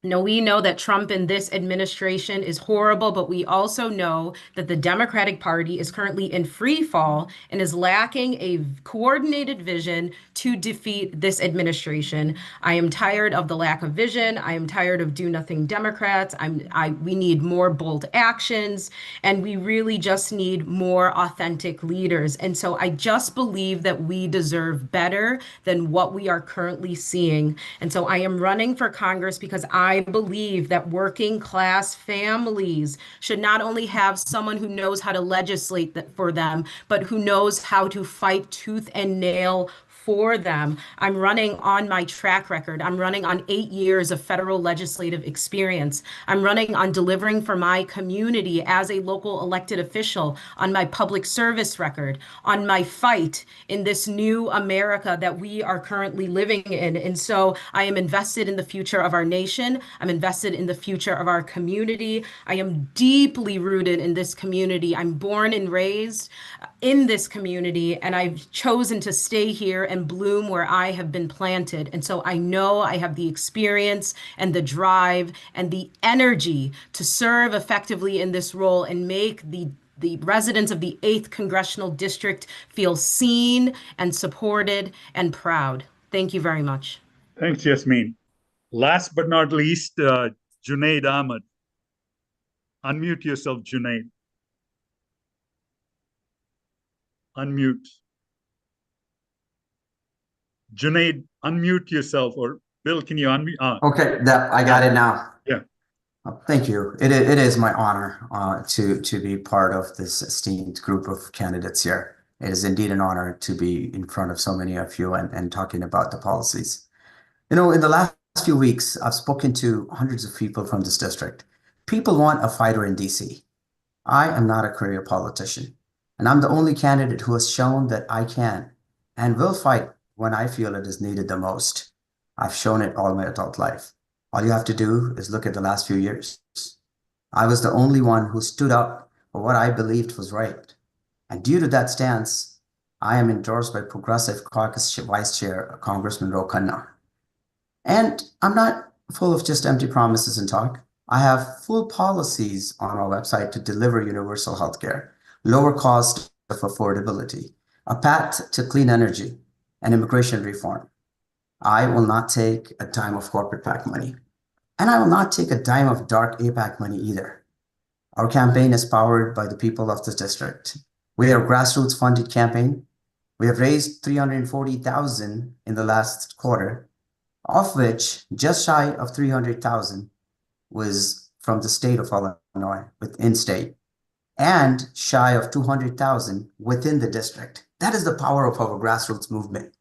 No, we know that Trump and this administration is horrible, but we also know that the Democratic Party is currently in free fall and is lacking a coordinated vision to defeat this administration. I am tired of the lack of vision. I am tired of do-nothing Democrats. We need more bold actions, and we really just need more authentic leaders. And so I just believe that we deserve better than what we are currently seeing. And so I am running for Congress because I believe that working class families should not only have someone who knows how to legislate for them, but who knows how to fight tooth and nail for them. I'm running on my track record. I'm running on 8 years of federal legislative experience. I'm running on delivering for my community as a local elected official, on my public service record, on my fight in this new America that we are currently living in. And so I am invested in the future of our nation. I'm invested in the future of our community. I am deeply rooted in this community. I'm born and raised in this community, and I've chosen to stay here and bloom where I have been planted. And so I know I have the experience and the drive and the energy to serve effectively in this role and make the residents of the 8th Congressional District feel seen and supported and proud. Thank you very much. Thanks, Yasmin. Last but not least, Junaid Ahmed. Unmute yourself, Junaid. Unmute. Junaid, unmute yourself, or Bill, can you unmute? Okay, I got it now. Yeah. Thank you. It is my honor to be part of this esteemed group of candidates here. It is indeed an honor to be in front of so many of you and talking about the policies. You know, in the last few weeks, I've spoken to hundreds of people from this district. People want a fighter in DC. I am not a career politician, and I'm the only candidate who has shown that I can and will fight when I feel it is needed the most. I've shown it all my adult life. All you have to do is look at the last few years. I was the only one who stood up for what I believed was right. And due to that stance, I am endorsed by Progressive Caucus Vice Chair, Congressman Ro Khanna. And I'm not full of just empty promises and talk. I have full policies on our website to deliver universal health care, lower cost of affordability, a path to clean energy, and immigration reform. I will not take a dime of corporate PAC money, and I will not take a dime of dark APAC money either. Our campaign is powered by the people of this district. We are a grassroots funded campaign. We have raised $340,000 in the last quarter, of which just shy of $300,000 was from the state of Illinois, within state, and shy of $200,000 within the district. That is the power of our grassroots movement.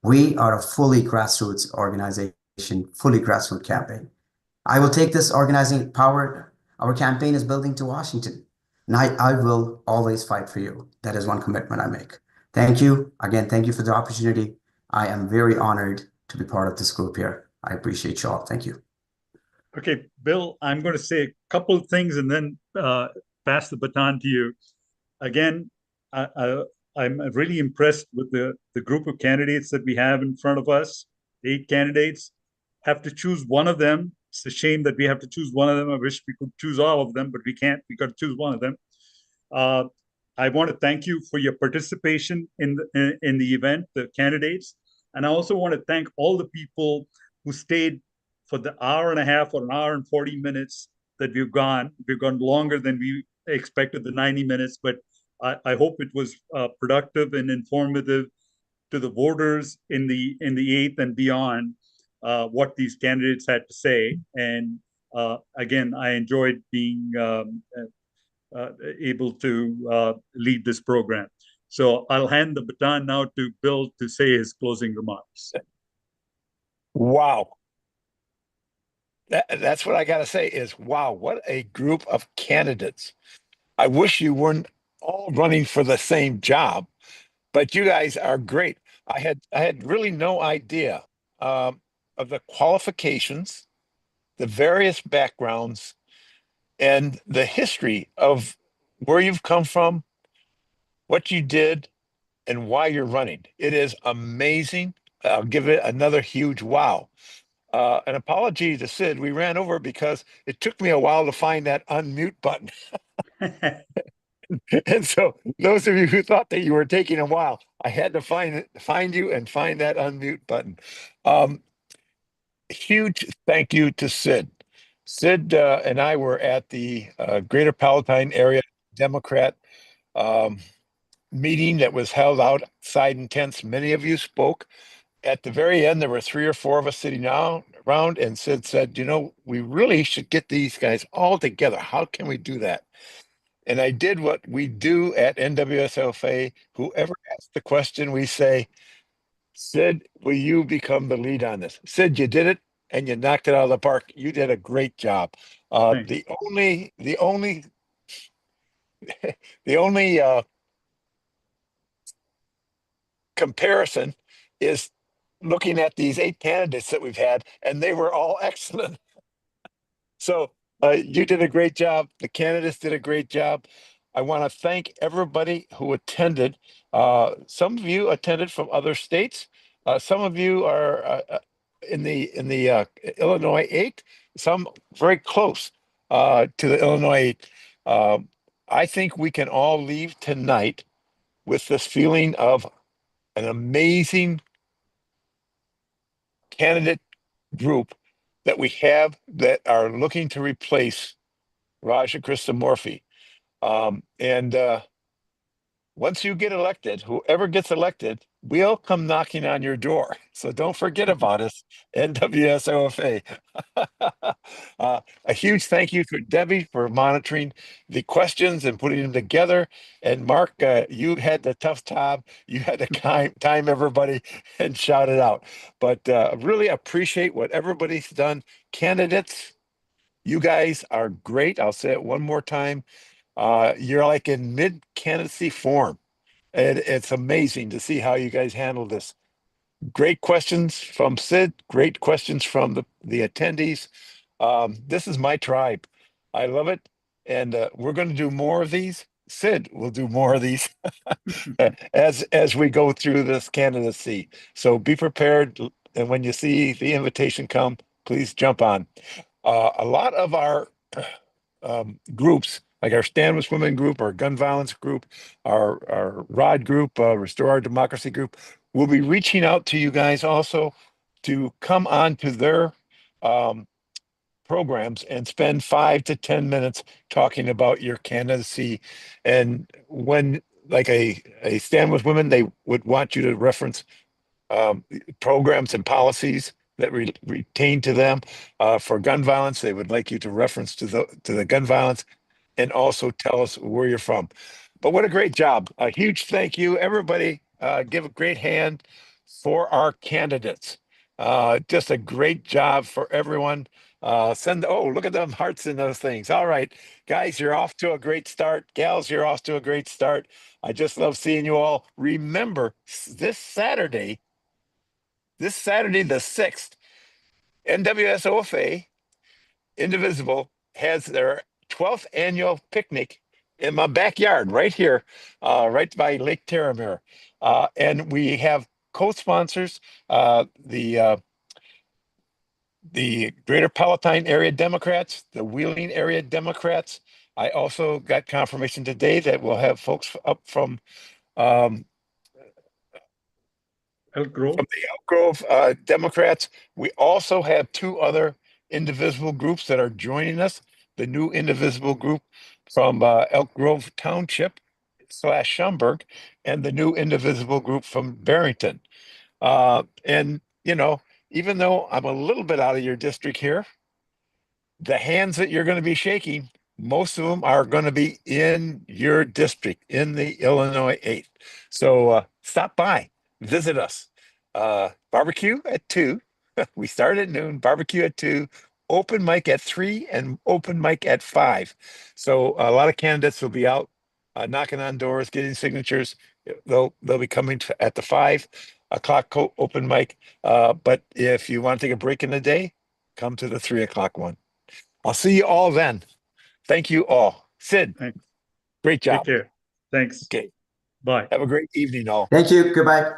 We are a fully grassroots organization, fully grassroots campaign. I will take this organizing power our campaign is building to Washington, and I will always fight for you. That is one commitment I make. Thank you. Again, thank you for the opportunity. I am very honored to be part of this group here. I appreciate you all. Thank you. Okay, Bill, I'm going to say a couple of things and then pass the baton to you. Again, I'm really impressed with the group of candidates that we have in front of us. 8 candidates. Have to choose one of them. It's a shame that we have to choose one of them. I wish we could choose all of them, but we can't. We got to choose one of them. I want to thank you for your participation in the event, the candidates. And I also want to thank all the people who stayed for the hour and a half or an hour and 40 minutes that we've gone. We've gone longer than we expected, the 90 minutes, but I hope it was productive and informative to the voters in the 8th and beyond, what these candidates had to say. And again, I enjoyed being able to lead this program. So I'll hand the baton now to Bill to say his closing remarks. Wow. That's what I got to say is, wow, what a group of candidates. I wish you weren't all running for the same job, but you guys are great. I had really no idea of the qualifications, the various backgrounds, and the history of where you've come from, what you did, and why you're running. It is amazing. I'll give it another huge wow. An apology to Sid. We ran over because it took me a while to find that unmute button. And so those of you who thought that you were taking a while, I had to find you and find that unmute button. Huge thank you to Sid. Sid and I were at the Greater Palatine Area Democrat meeting that was held outside in tents. Many of you spoke. At the very end, there were 3 or 4 of us sitting around, and Sid said, you know, we really should get these guys all together. How can we do that? And I did what we do at NWSOFA. Whoever asks the question, we say, Sid, will you become the lead on this? Sid, you did it, and you knocked it out of the park. You did a great job. The only comparison is looking at these 8 candidates that we've had, and they were all excellent. So you did a great job. The candidates did a great job. I want to thank everybody who attended. Some of you attended from other states. Some of you are in the Illinois 8. Some very close to the Illinois 8. I think we can all leave tonight with this feeling of an amazing candidate group that we have that are looking to replace Raja Krishnamurthy. And once you get elected, whoever gets elected, we'll come knocking on your door. So don't forget about us, NWSOFA. A huge thank you to Debbie for monitoring the questions and putting them together. And Mark, you had the tough job. You had to time everybody and shout it out. But really appreciate what everybody's done. Candidates, you guys are great. I'll say it one more time. You're like in mid-candidacy form. And it's amazing to see how you guys handle this. Great questions from Sid, great questions from the attendees. This is my tribe. I love it. And we're going to do more of these. Sid will do more of these as we go through this candidacy. So be prepared. And when you see the invitation come, please jump on. A lot of our groups, like our Stand With Women group, our gun violence group, our ROD group, Restore Our Democracy group, will be reaching out to you guys also to come on to their programs and spend 5 to 10 minutes talking about your candidacy. And when, like a Stand With Women, they would want you to reference programs and policies that retain to them. For gun violence, they would like you to reference to the gun violence and also tell us where you're from. But what a great job. A huge thank you. Everybody give a great hand for our candidates. Just a great job for everyone. Look at them hearts in those things. All right, guys, you're off to a great start. Gals, you're off to a great start. I just love seeing you all. Remember, this Saturday the 6th, NWSOFA Indivisible has their 12th annual picnic in my backyard right here, right by Lake Terramere. And we have co-sponsors, the Greater Palatine Area Democrats, the Wheeling Area Democrats. I also got confirmation today that we'll have folks up from Elk Grove. From the Elk Grove Democrats. We also have 2 other indivisible groups that are joining us. The new indivisible group from Elk Grove Township / Schaumburg, and the new indivisible group from Barrington. And, you know, even though I'm a little bit out of your district here, the hands that you're going to be shaking, Most of them are going to be in your district, in the Illinois 8th. So stop by, visit us. Barbecue at 2. We start at noon, barbecue at 2, open mic at 3, and open mic at 5. So a lot of candidates will be out knocking on doors, getting signatures. They'll be coming at the 5 o'clock open mic. But if you want to take a break in the day, come to the 3 o'clock one. I'll see you all then. Thank you all. Sid, Thanks. great job. Take care. Thanks. Okay. Bye. Have a great evening, all. Thank you. Goodbye.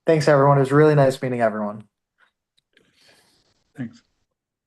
Thanks, everyone. It was really nice meeting everyone. Thanks.